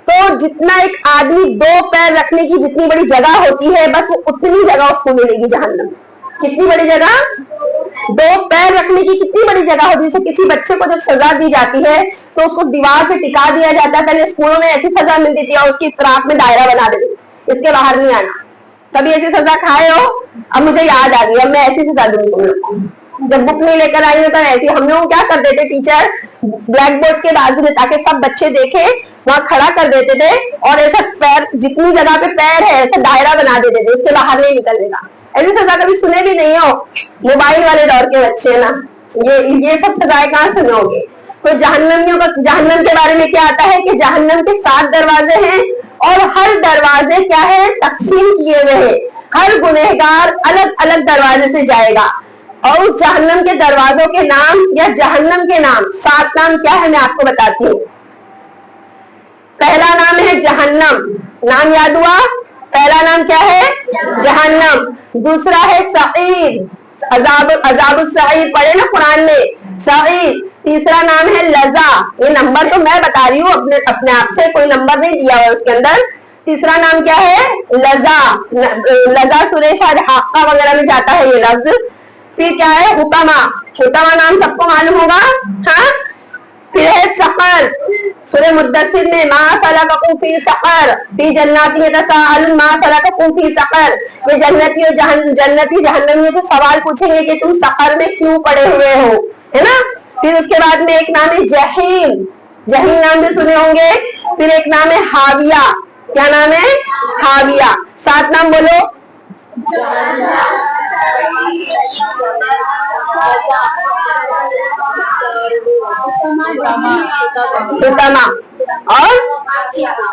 तो जितना एक आदमी 2 पैर रखने की जितनी बड़ी जगह होती है, बस वो उतनी जगह उसको मिलेगी जहन्नम। कितनी बड़ी जगह, 2 पैर रखने की कितनी बड़ी जगह होती है। जैसे किसी बच्चे को जब सजा दी जाती है तो उसको दीवार से टिका दिया जाता है, पहले स्कूलों में ऐसी सजा मिलती थी और उसकी इतराफ में दायरा बना देते थे, इसके बाहर नहीं आना। कभी ऐसी सजा खाए हो? अब मुझे याद आ गई, अब मैं ऐसी सजा दूंगी तुम लोग को। जब बुक नहीं लेकर आई हो तो ऐसी हम लोग क्या कर देते, टीचर ब्लैक बोर्ड के बाजू में ताकि सब बच्चे देखे वहां खड़ा कर देते थे और ऐसा पैर जितनी जगह पे पैर है ऐसा दायरा बना देते थे, उसके बाहर नहीं निकलने का। ऐसी सजा कभी सुने भी नहीं हो, मोबाइल वाले दौर के बच्चे ना, ये सब सजाएं कहाँ सुनोगे। तो जहन्नमियों का, जहन्नम के बारे में क्या आता है कि जहन्नम के 7 दरवाजे हैं और हर दरवाजे क्या है, तकसीम किए हुए हैं। हर गुनहगार अलग अलग दरवाजे से जाएगा और उस जहन्नम के दरवाजों के नाम या जहन्नम के नाम 7 नाम क्या है मैं आपको बताती हूँ। पहला नाम है जहन्नम, नाम याद हुआ, पहला नाम क्या है, जहन्नम। दूसरा है सईर, अजाब सईर पढ़े ना कुरान में, सईर। तीसरा नाम है लजा, ये नंबर तो मैं बता रही हूँ अपने आप से, कोई नंबर नहीं दिया हुआ उसके अंदर। तीसरा नाम क्या है, लजा। लजा सुरेश हाक्का वगैरह में जाता है ये लफ्ज। फिर क्या है, हुतमा, हुतमा नाम सबको मालूम होगा, हाँ। फिर है सकर, सूरह मुद्दस्सिर में मा सलककुम फी सकर फी जन्नाति यतसाअलून मा सलककुम फी सकर, ये जन्नती और जन्नती जहन्नमियों से सवाल पूछेंगे कि तुम सकर में क्यों पड़े हुए हो, है ना। फिर उसके बाद में एक नाम है जहीम, जहीम नाम भी सुने होंगे। फिर एक नाम है हाविया, क्या नाम है, हाविया। 7 नाम बोलो, हुतमा और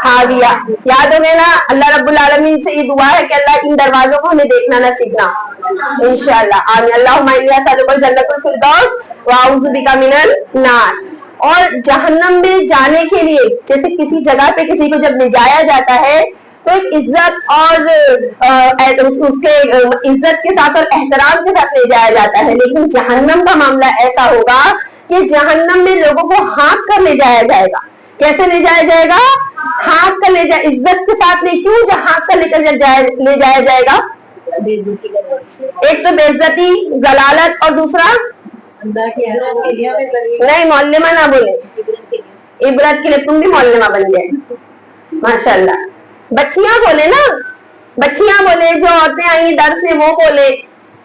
हाविया। याद हो गए ना। अल्लाह रब्बुल आलमीन से ये दुआ है कि अल्लाह इन दरवाजों को हमें देखना नसीब ना, इंशाअल्लाह आमीन। अल्लाहुम्मा इन्नी असअलुका जन्नतुल फिरदौस व अऊज़ु बिका मिनन नार। और जहन्नम में जाने के लिए जैसे किसी जगह पे किसी को जब ले जाया जाता है तो एक इज्जत और उसके इज्जत के साथ और एहतराम के साथ ले जाया जाता है। लेकिन जहन्नम का मामला ऐसा होगा कि जहन्नम में लोगों को हाँक कर ले जाया जाएगा। कैसे ले जाया जाएगा, हाँक कर ले जाए, इज्जत के साथ नहीं, क्यों हाँक कर लेकर ले जाया जाएगा, एक तो बेइज्जती, जलालत और दूसरा नहीं, मौलमा ना बोले, इबरत के लिए। तुम भी मौलमा बन गए माशाल्लाह। बच्चियां बोले ना, बच्चियां बोले, जो औरतें आई दर्स में वो बोले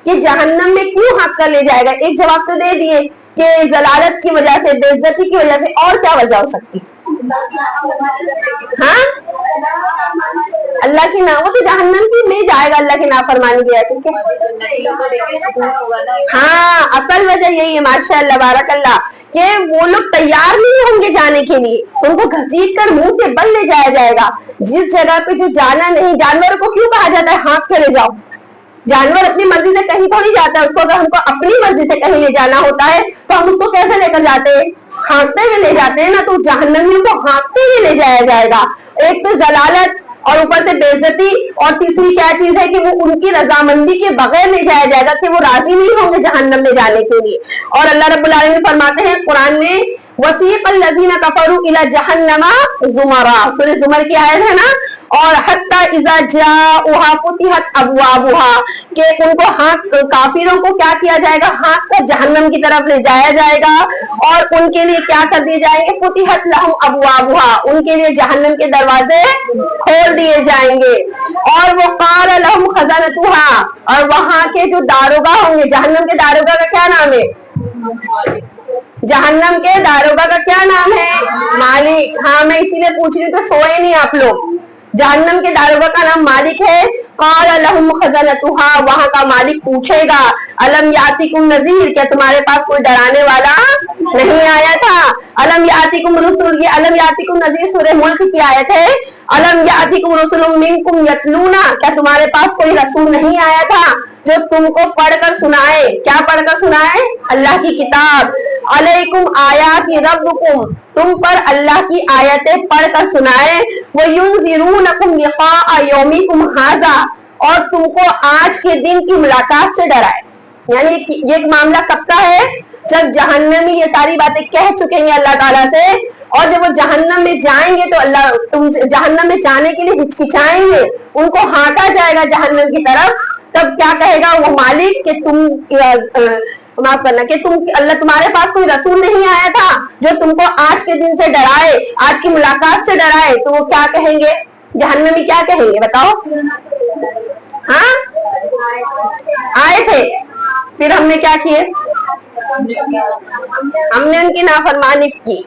कि जहन्नम में क्यों हाँक कर ले जाएगा। एक जवाब तो दे दिए कि जलालत की वजह से, बेइज्जती की वजह से, और क्या वजह हो सकती, हाँ, अल्लाह की ना, वो तो जहन्नम की में जाएगा अल्लाह की नाफरमानी की वजह से। हाँ, असल वजह यही है माशाअल्लाह बारकल्लाह कि वो लोग तैयार नहीं होंगे जाने के लिए, उनको घसीट कर मुंह के बल ले जाया जाएगा। जिस जगह पे जो जाना नहीं, जानवरों को क्यों कहा जाता है हाँक के ले जाओ, जानवर अपनी मर्जी से कहीं थोड़ी जाता है। उसको अगर हमको अपनी मर्जी से कहीं ले जाना होता है तो हम उसको कैसे लेकर जाते हैं, हाँकते हुए ले जाते हैं ना। तो जहन्नमियों को हाँकते हुए ले जाया जाएगा। एक तो जलालत और ऊपर से बेइज्जती, और तीसरी क्या चीज है कि वो उनकी रजामंदी के बगैर ले जाया जाएगा, कि वो राजी नहीं होंगे जहन्नम में जाने के लिए। और अल्लाह रब्बुल आलमीन फरमाते हैं कुरान में, वसीक़ल लज़ीना कफ़रू इला जहन्नमा ज़ुमरा, सूरह ज़ुमर की आयत है ना। और हत्ता इज़ा जाऊहा फुतिहत अबवाबुहा, कि उनको हाँक, काफिरों को क्या किया जाएगा, हाँक कर जहन्नम की तरफ ले जाया जाएगा اور ان کے لیے کیا کر دیے جائیں گے؟ فتحت لہم ابوابہا، ان کے لیے جہنم کے دروازے کھول دیے جائیں گے. اور وہ قال لہم خزنتہا، اور وہاں کے جو داروغہ ہوں گے، جہنم کے داروغہ کا کیا نام ہے؟ جہنم کے داروغہ کا کیا نام ہے؟ مالک. ہاں میں اسی لیے پوچھ رہی ہوں کہ سوئے نہیں آپ لوگ. جہنم کے داروغہ کا نام مالک ہے. قال لہم خزنتہا، وہاں کا مالک پوچھے گا الم یاتکم نذیر، کیا تمہارے پاس کوئی ڈرانے والا نہیں آیا تھا؟ الم یاتکم رسول، یہ الم یاتکم نذیر سورہ ملک کی آیت ہے. الم یاتکم رسول منکم یتلون، کیا تمہارے پاس کوئی رسول نہیں آیا تھا جو تم کو پڑھ کر سنائے؟ کیا پڑھ کر سنائے؟ اللہ کی کتاب. علیکم آیات ربکم، تم پر اللہ کی آیتیں پڑھ کر سنائے. وَيُنذِرُونَكُمْ لِقَاءَ يَوْمِكُمْ هَذَا، اور تم کو آج کے دن کی ملاقات سے ڈرائے. یعنی یہ معاملہ کب کا ہے؟ جب جہنمی یہ ساری باتیں کہہ چکے ہیں اللہ تعالیٰ سے، اور جب وہ جہنم میں جائیں گے تو اللہ تم سے جہنم میں جانے کے لیے ہچکچائیں گے، ان کو ہانکا جائے گا جہنم کی طرف. تب کیا کہے گا وہ مالک کہ تم معاف کرنا کہ اللہ تمہارے پاس کوئی رسول نہیں آیا تھا جو تم کو آج کے دن سے ڈرائے، آج کی ملاقات سے ڈرائے. تو وہ کیا کہیں گے؟ جہنمی کیا کہیں گے بتاؤ؟ ہاں آئے تھے، پھر ہم نے کیا کیے؟ ہم نے ان کی نافرمانی کی،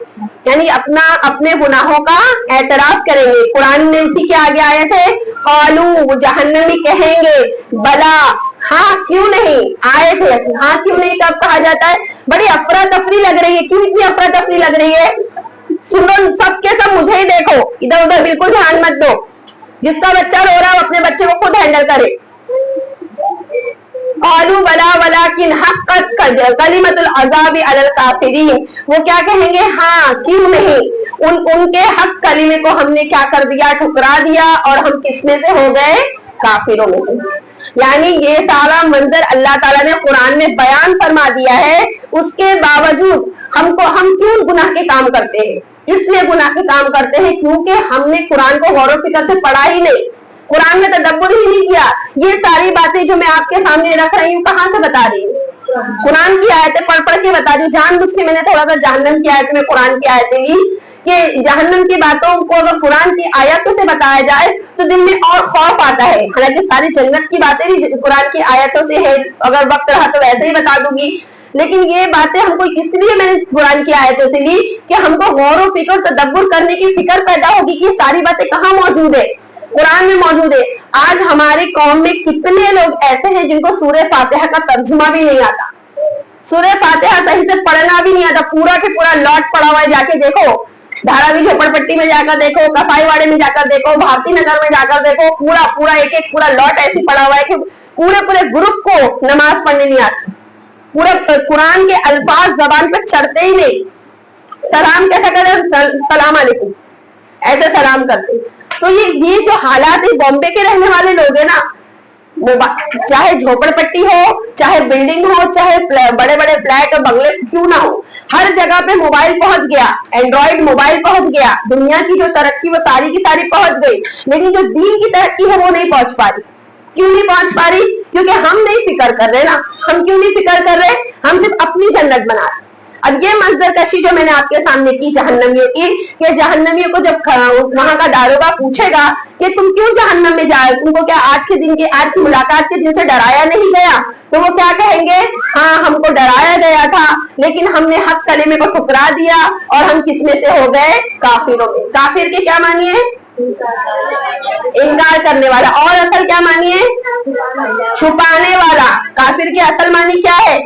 یعنی اپنے گناہوں کا اعتراف کریں گے. قرآن میں اسی کے آگے آئے تھے قالو، وہ جہنمی کہیں گے بلا، ہاں کیوں نہیں آئے تھے. ہاں کیوں نہیں کب کہا جاتا ہے؟ بڑی افراتفری لگ رہی ہے. کیوں اتنی افراتفری لگ رہی ہے؟ سنو سب کے سب مجھے ہی دیکھو، ادھر ادھر بالکل دھیان مت دو. جس کا بچہ رو رہا ہے اپنے بچے کو خود ہینڈل کرے. قالوا بلا ولکن حقت کلمۃ العذاب علی الکافرین، وہ کیا کہیں گے؟ ہاں کیوں نہیں، ان کے حق کلمے کو ہم نے کیا کر دیا؟ ٹھکرا دیا، اور ہم کس میں سے ہو گئے؟ کافروں میں سے. یعنی یہ سارا منظر اللہ تعالیٰ نے قرآن میں بیان فرما دیا ہے. اس کے باوجود ہم کیوں گناہ کے کام کرتے ہیں؟ اس لیے گناہ کے کام کرتے ہیں کیونکہ ہم نے قرآن کو غور و فکر سے پڑھا ہی نہیں، قرآن میں تدبر ہی نہیں کیا. یہ ساری باتیں جو میں آپ کے سامنے رکھ رہی ہوں کہاں سے بتا رہی ہوں؟ قرآن کی آیتیں پڑھ پڑھ کے بتا رہی ہوں. جان بوجھ کے میں نے تھوڑا سا جہنم کی آیت میں قرآن کی آیتیں لی کہ جہنم کی باتوں کو اگر قرآن کی آیتوں سے بتایا جائے تو دل میں اور خوف آتا ہے. حالانکہ ساری جنت کی باتیں بھی قرآن کی آیتوں سے ہے، اگر وقت رہا تو ویسے ہی بتا دوں گی. لیکن یہ باتیں ہم کو اس لیے میں نے قرآن کی آیتوں سے لی کہ ہم کو غور و فکر تدبر کرنے کی فکر پیدا ہوگی کہ یہ ساری باتیں کہاں موجود ہے؟ قرآن میں موجود ہے. آج ہماری قوم میں کتنے لوگ ایسے ہیں جن کو سورہ فاتحہ کا ترجمہ بھی نہیں آتا، سورہ فاتحہ صحیح سے پڑھنا بھی نہیں آتا. پورا کے پورا لاٹ پڑا ہوا ہے، جا کے دیکھو دھاراوی جھوپڑ پٹی میں جا کر دیکھو، کسائی واڑے میں جا کر دیکھو، بھارتی نگر میں جا کر دیکھو، پورا ایک پورا لاٹ ایسی پڑا ہوا ہے کہ پورے گروپ کو نماز پڑھنے نہیں آتی. پورے قرآن کے الفاظ زبان پہ چڑھتے ہی نہیں. سلام کیسا کرتے؟ سلام علیکم ایسے سلام کرتے. تو یہ جو حالات ہے، بامبے کے رہنے والے لوگ ہیں نا، چاہے جھوپڑ پٹی ہو، چاہے بلڈنگ ہو، چاہے بڑے بڑے فلیٹ اور بنگلے کیوں نہ ہو، ہر جگہ پہ موبائل پہنچ گیا، اینڈرائڈ موبائل پہنچ گیا. دنیا کی جو ترقی وہ ساری کی ساری پہنچ گئی، لیکن جو دین کی ترقی ہے وہ نہیں پہنچ پا رہی. کیوں نہیں پہنچ پا رہی؟ کیونکہ ہم نہیں فکر کر رہے نا. ہم کیوں نہیں فکر کر رہے؟ ہم صرف اپنی جنت بنا رہے. اب یہ منظر کشی جو میں نے آپ کے سامنے کی جہنمیوں کی، کہ جہنمیوں کو جب وہاں کا داروغہ پوچھے گا کہ تم کیوں جہنم میں جائے، تم کو کیا آج کی ملاقات کے دن سے ڈرایا نہیں گیا؟ تو وہ کیا کہیں گے؟ ہاں ہم کو ڈرایا گیا تھا، لیکن ہم نے حق کلمے کو ٹھکرا دیا اور ہم کس میں سے ہو گئے؟ کافروں میں. کافر کے کیا معنی ہے؟ انکار کرنے والا. اور اصل کیا معنی ہے؟ چھپانے والا. کافر کی اصل معنی کیا ہے؟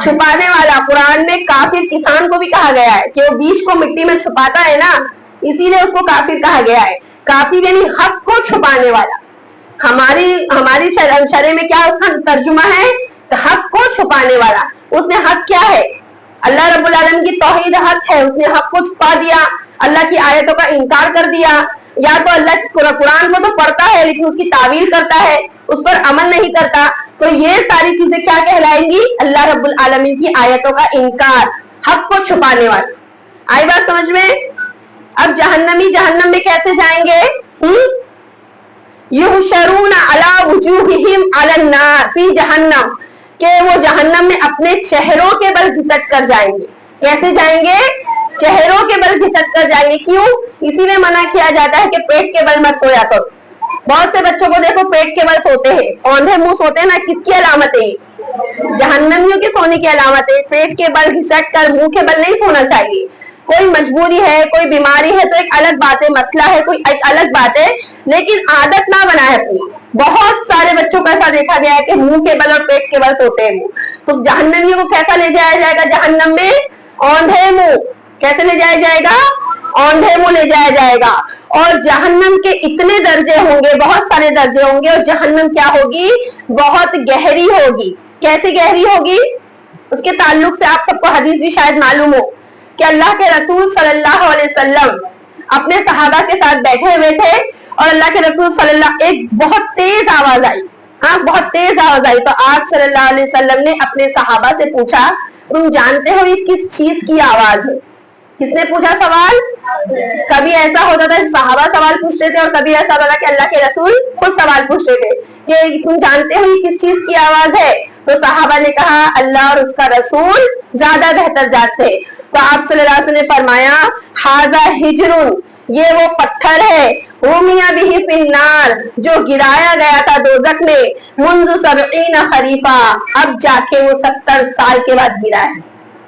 چھپانے والا. قرآن میں کافر کسان کو بھی کہا گیا ہے کہ وہ بیج کو مٹی میں چھپاتا ہے نا، اسی لیے اس کو کافر کہا گیا ہے. کافر یعنی حق کو چھپانے والا. ہماری شرع میں کیا اس کا ترجمہ ہے؟ حق کو چھپانے والا. اس نے حق کیا ہے؟ اللہ رب العالمین کی توحید حق ہے، اس نے حق کو چھپا دیا، اللہ کی آیتوں کا انکار کر دیا. یا تو اللہ قرآن کو تو پڑھتا ہے لیکن اس کی تعویل کرتا ہے، اس پر عمل نہیں کرتا. تو یہ ساری چیزیں کیا کہلائیں گی؟ اللہ رب العالمین کی آیتوں کا انکار، حق کو چھپانے والا. آئی بات سمجھ میں؟ اب جہنمی جہنم میں کیسے جائیں گے؟ یحشرون علی وجوہہم علی النار فی جہنم، کہ وہ جہنم میں اپنے چہروں کے بل گھسٹ کر جائیں گے. कैसे जाएंगे? चेहरों के बल घिसक कर जाएंगे। क्यों? इसीलिए मना किया जाता है कि पेट के बल मत सोया करो। बहुत से बच्चों को देखो पेट के बल सोते हैं, औंधे मुंह सोते हैं ना, किसकी अलामत है? जहन्नमियों के सोने की अलामत है। पेट के बल घिसक कर मुंह के बल नहीं सोना चाहिए। कोई मजबूरी है, कोई बीमारी है तो एक अलग बात है, मसला है कोई एक अलग बात है, लेकिन आदत ना बनाए अपनी। बहुत सारे बच्चों को ऐसा देखा गया है कि मुंह के बल और पेट के बल सोते हैं। तो जहन्नमियों को कैसा ले जाया जाएगा जहन्नम में? औंधे मुंह। कैसे ले जाया जाएगा? औंधे मुंह ले जाया जाएगा। और जहन्नम के इतने दर्जे होंगे, बहुत सारे दर्जे होंगे, और जहन्नम क्या होगी? बहुत गहरी होगी। कैसे गहरी होगी? उसके ताल्लुक से आप सबको हदीस भी शायद मालूम हो कि अल्लाह के रसूल सल्लल्लाहु अलैहि वसल्लम अपने सहाबा के साथ बैठे हुए थे और अल्लाह के रसूल सल्लल्लाहु, एक बहुत तेज आवाज आई, हाँ बहुत तेज आवाज आई। तो आप सल्लल्लाहु अलैहि वसल्लम ने अपने सहाबा से पूछा, तुम जानते हो ये किस चीज की आवाज है? किसने पूछा सवाल? कभी ऐसा होता था सहाबा सवाल पूछते थे और कभी ऐसा होता था कि अल्लाह के रसूल खुद सवाल पूछते थे कि तुम जानते हो ये किस चीज की आवाज है? तो सहाबा ने कहा अल्लाह और उसका रसूल ज्यादा बेहतर जानते हैं। तो आप सल्लल्लाहु अलैहि वसल्लम ने फरमाया, हाजा हिजरुन, ये वो पत्थर है, रूमिया बिही फिन्नार, जो गिराया गया था दोजख में, मुंज़ु सबईन खरीफा, अब जाके वो 70 साल के बाद गिरा है।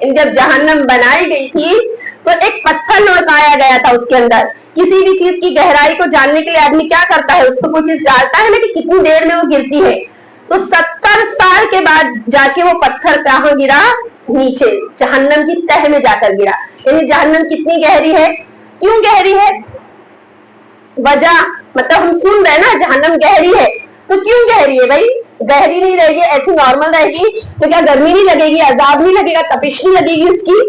जब जहन्नम बनाई गई थी तो एक पत्थर लुढ़काया गया था उसके अंदर। किसी भी चीज की गहराई को जानने के लिए आदमी क्या करता है? उसको कोई चीज डालता है ना कि कितनी देर में वो गिरती है। तो 70 साल के बाद जाके वो पत्थर कहाँ गिरा? नीचे, जहन्नम की तह में जाकर गिरा। यानी जहन्नम कितनी गहरी है? क्यों गहरी है? वजह मतलब हम सुन रहे हैं ना जहन्नम गहरी है, तो क्यों गहरी है भाई? गहरी नहीं रहेगी, ऐसी नॉर्मल रहेगी तो क्या गर्मी नहीं लगेगी, अजाब नहीं लगेगा, तपिश नहीं लगेगी उसकी?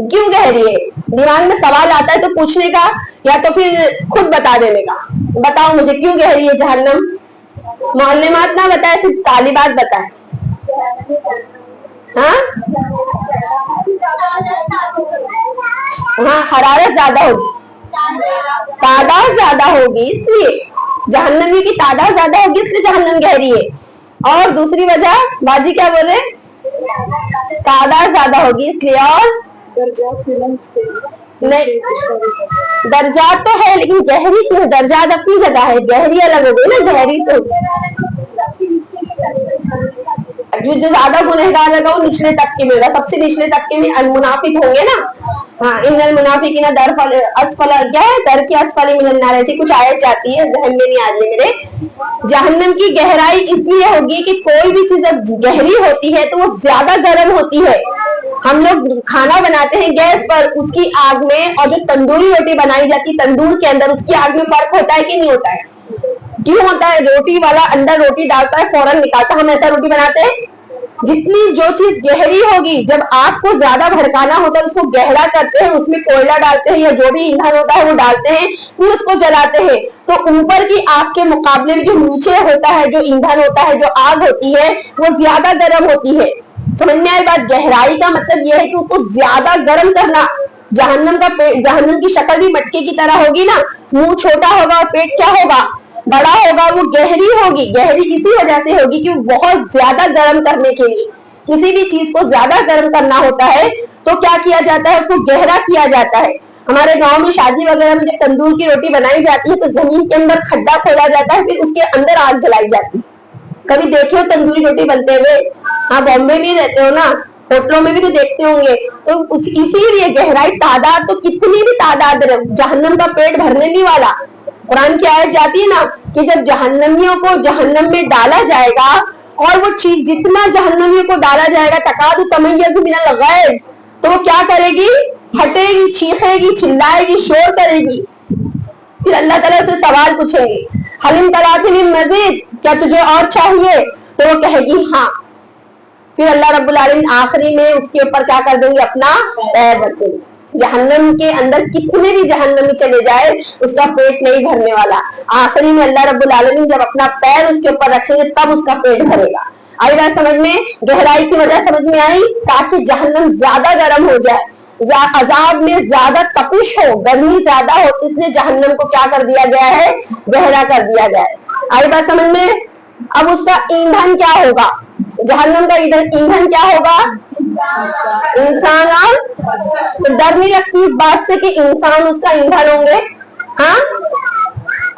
क्यों गहरी है? दिमाग में सवाल आता है तो पूछने का या तो फिर खुद बता देने का। बताओ मुझे क्यों गहरी है जहन्नम? मालूमात ना बताए, सिर्फ तालिबात बताए। हाँ हाँ, हरारत ज्यादा होगी, तादाद ज्यादा होगी, इसलिए जहन्नमी की तादाद ज्यादा होगी, इसलिए जहन्नम गहरी है। और दूसरी वजह बाजी क्या बोले? तादाद ज्यादा होगी इसलिए। और नहीं, दर्जात तो है लेकिन गहरी क्यों? दर्जात अपनी जगह है, गहरी अलग हो गई ना। गहरी तो जो ज्यादा गुनहगार लगा वो निचले तबके में होगा, सबसे निचले तबके में अनमुनाफिक होंगे ना। हाँ, इन्नल मुनाफिकीना दरफल असफला, क्या है? दर के असफली मिनन नार, ऐसी कुछ आयत जाती है, जहन में नहीं आ रही मेरे। जहन्नम की गहराई इसलिए होगी कि कोई भी चीज जब गहरी होती है तो वो ज्यादा गर्म होती है। हम लोग खाना बनाते हैं गैस पर, उसकी आग में, और जो तंदूरी रोटी बनाई जाती है तंदूर के अंदर, उसकी आग में फर्क होता है कि नहीं होता है? क्यों होता है? रोटी वाला अंदर रोटी डालता है, फौरन निकालता, हम ऐसा रोटी बनाते हैं। जितनी जो चीज गहरी होगी, जब आग को ज्यादा भड़काना होता है उसको गहरा करते हैं, उसमें कोयला डालते हैं या जो भी ईंधन होता है वो डालते हैं, फिर उसको जलाते हैं, तो ऊपर की आग के मुकाबले में जो नीचे होता है, जो ईंधन होता है, जो आग होती है, वो ज्यादा गर्म होती है। समझ में आई बात? गहराई का मतलब यह है कि उसको ज्यादा गर्म करना। जहन्नम का पेट, जहन्नम की शक्ल भी मटके की तरह होगी ना, मुंह छोटा होगा और पेट क्या होगा? बड़ा होगा। वो गहरी होगी, गहरी इसी वजह से होगी कि बहुत ज्यादा गर्म करने के लिए, किसी भी चीज को ज्यादा गर्म करना होता है तो क्या किया जाता है? उसको गहरा किया जाता है। हमारे गांव में शादी वगैरह में जब तंदूर की रोटी बनाई जाती है तो जमीन के अंदर खड्डा खोदा जाता है, फिर उसके अंदर आग जलाई जाती है। कभी देखे हो तंदूरी रोटी बनते हुए? हाँ, बॉम्बे में रहते हो ना, होटलों में भी तो देखते होंगे। तो इसीलिए गहराई, तादाद तो कितनी भी तादाद, जहन्नम का पेट भरने नहीं वाला। कुरान की आयत जाती है ना कि जब जहन्नमियों को जहन्नम में डाला जाएगा और वो चीज जितना जहन्नमियों को डाला जाएगा, तकादु तमय्यज़ु मिनल गैज़, तो वो क्या करेगी? हटेगी, चीखेगी, चिल्लाएगी, शोर करेगी। फिर अल्लाह ताला से सवाल पूछेंगे, हलिम तलाती मिन मज़ीद, क्या तुझे और चाहिए? तो वो कहेगी हाँ। फिर अल्लाह रब्बुल आलमीन आखिरी में उसके ऊपर क्या कर देंगे? अपना पैर रख देंगे। जहन्नम के अंदर कितने भी जहन्नमी चले जाए उसका पेट नहीं भरने वाला। आखिरी में अल्लाह रब्बुल आलमीन जब अपना पैर उसके ऊपर रखेंगे तब उसका पेट भरेगा। आई बात समझ में? गहराई की वजह समझ में आई, ताकि जहन्नम ज्यादा गर्म हो जाए, अजाब में ज्यादा तपिश हो, गर्मी ज्यादा हो, इसलिए जहन्नम को क्या कर दिया गया है? गहरा कर दिया गया है। आई बात समझ में? अब उसका ईंधन क्या होगा? जहन्नम का ईंधन क्या होगा? इंसान और तो डर नहीं लगती इस बात से कि इंसान उसका ईंधन होंगे। हाँ,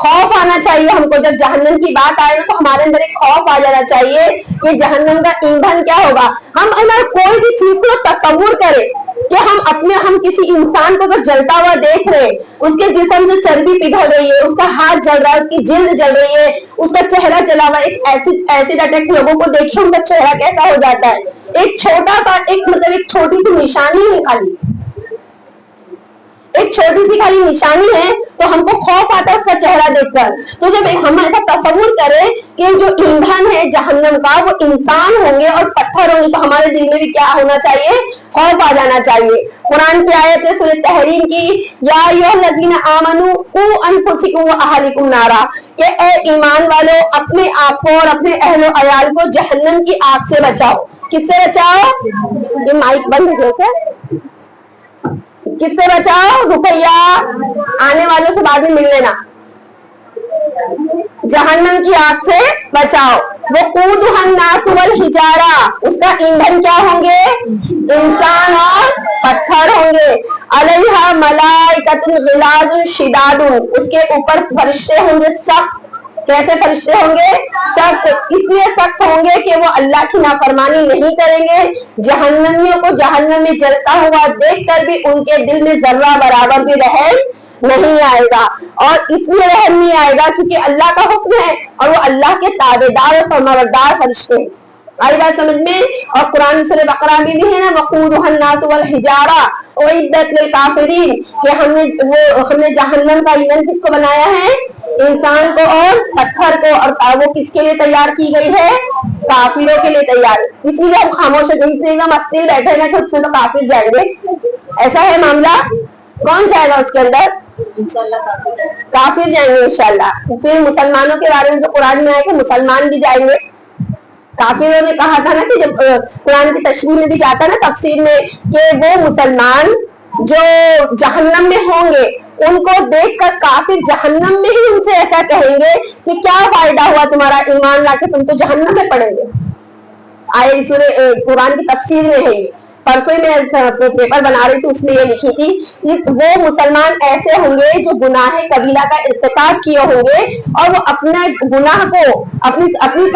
खौफ आना चाहिए हमको। जब जहन्नम की बात आए ना तो हमारे अंदर एक खौफ आ जाना चाहिए कि जहन्नम का ईंधन क्या होगा। हम अगर कोई भी चीज को तस्वुर करें कि हम किसी इंसान को अगर जलता हुआ देख रहे, उसके जिस्म से चर्बी पिघल रही है, उसका हाथ जल रहा है, उसकी जिल्द जल रही है, उसका चेहरा जला हुआ है, एक एसिड अटैक लोगों को देखिए उनका चेहरा कैसा हो जाता है। एक छोटा सा एक छोटी सी निशानी है, खाली एक छोटी सी खाली निशानी है तो हमको खौफ आता है उसका चेहरा देखकर। तो जब हम ऐसा तस्वुर करें कि जो ईंधन है जहन्नम का वो इंसान होंगे और पत्थर होंगे, तो हमारे दिल में भी क्या होना चाहिए, खौफ आ जाना चाहिए। कुरान की आयत है सूरह तहरीम की, या अय्युहल्लज़ीना आमनू कू अनफुसकुम व अहलिकुम नारा, कि ए ईमान वालों अपने आप को और अपने अहलो अयाल को जहन्नम की आग से बचाओ। किससे बचाओ? ये माइक बंद है क्या? किससे बचाओ? रुपया आने वालों से बाद में मिल लेना। जहन्नम की आग से बचाओ। वो कूदुहन नास वल हिजारा, उसका ईंधन क्या होंगे? इंसान और पत्थर होंगे। अलैहा मलाइकतुन गिलाजुन शिदादुन, उसके ऊपर फरिश्ते होंगे सख्त। कैसे फरिश्ते होंगे? सख्त। इसलिए सख्त होंगे कि वो अल्लाह की नाफरमानी नहीं करेंगे। जहन्नमियों को जहन्नम में जलता हुआ देखकर भी उनके दिल में जर्रा बराबर भी रहम नहीं आएगा। और इसलिए रहम नहीं आएगा क्योंकि अल्लाह का हुक्म है और वो अल्लाह के ताबेदार और फरमाबरदार फरिश्ते हैं। आई बात समझ में? और कुरान सूरह बकरा में भी है ना, वक़ूदुहन नास वल हिजारा उइद्दत लिल काफिरीन, कि हमने जहन्नम का ईंधन किसको बनाया है? इंसान को और पत्थर को। और वो किसके लिए तैयार की गई है? काफिरों के लिए तैयार। इसलिए हम खामोश एकदम मस्ती बैठे ना कि उसमें तो काफिर जाएंगे, ऐसा है मामला। कौन जाएगा उसके अंदर? काफिर जाएंगे इंशाल्लाह। फिर मुसलमानों के बारे में तो कुरान में आया कि मुसलमान भी जाएंगे। काफिरों ने कहा था ना कि जब कुरान की तशरीह में भी जाता ना तफसीर में, कि वो मुसलमान जो जहन्नम में होंगे उनको देखकर काफिर जहन्नम में ही उनसे ऐसा कहेंगे कि क्या फायदा हुआ तुम्हारा ईमान लाके, तुम तो जहन्नम में पड़ेंगे। आए कुरान की तफसीर में है ये। परसों में पेपर बना रही थी, उसमें ये लिखी थी वो मुसलमान ऐसे होंगे जो गुनाह कबीला का इर्तिकाब किए होंगे और वो अपने गुनाह को अपनी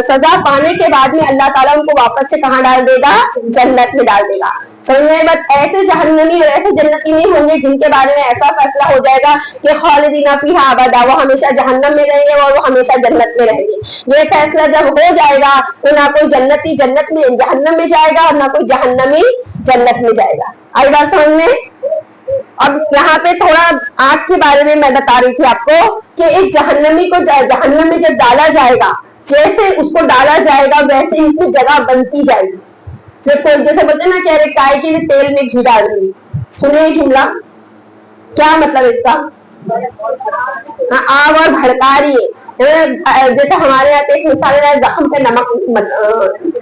सजा पाने के बाद में अल्लाह ताला उनको वापस से कहाँ डाल देगा? जन्नत में डाल देगा। समझ में? बट ऐसे जहन्नमी और ऐसे जन्नती नहीं होंगे जिनके बारे में ऐसा फैसला हो जाएगा कि खालिदीना फीहा अबदा, वो हमेशा जहन्नम में रहेंगे और वो हमेशा जन्नत में रहेंगे। ये फैसला जब हो जाएगा तो ना कोई जन्नती जहन्नम में जाएगा और ना कोई जहन्नमी जन्नत में जाएगा। आई बात समझ में? अब यहाँ पे थोड़ा आग के बारे में मैं बता रही थी आपको कि एक जहन्नमी को जहन्नम में जब डाला जाएगा, जैसे उसको डाला जाएगा वैसे ही उसकी जगह बनती जाएगी। जैसे बोलते ना, कह रहे काय के लिए तेल में घी डाल रही। सुने ये जुमला? क्या मतलब इसका? आग और भड़का रही है। जैसे हमारे यहाँ पे एक मिसाल है, जख्म पे नमक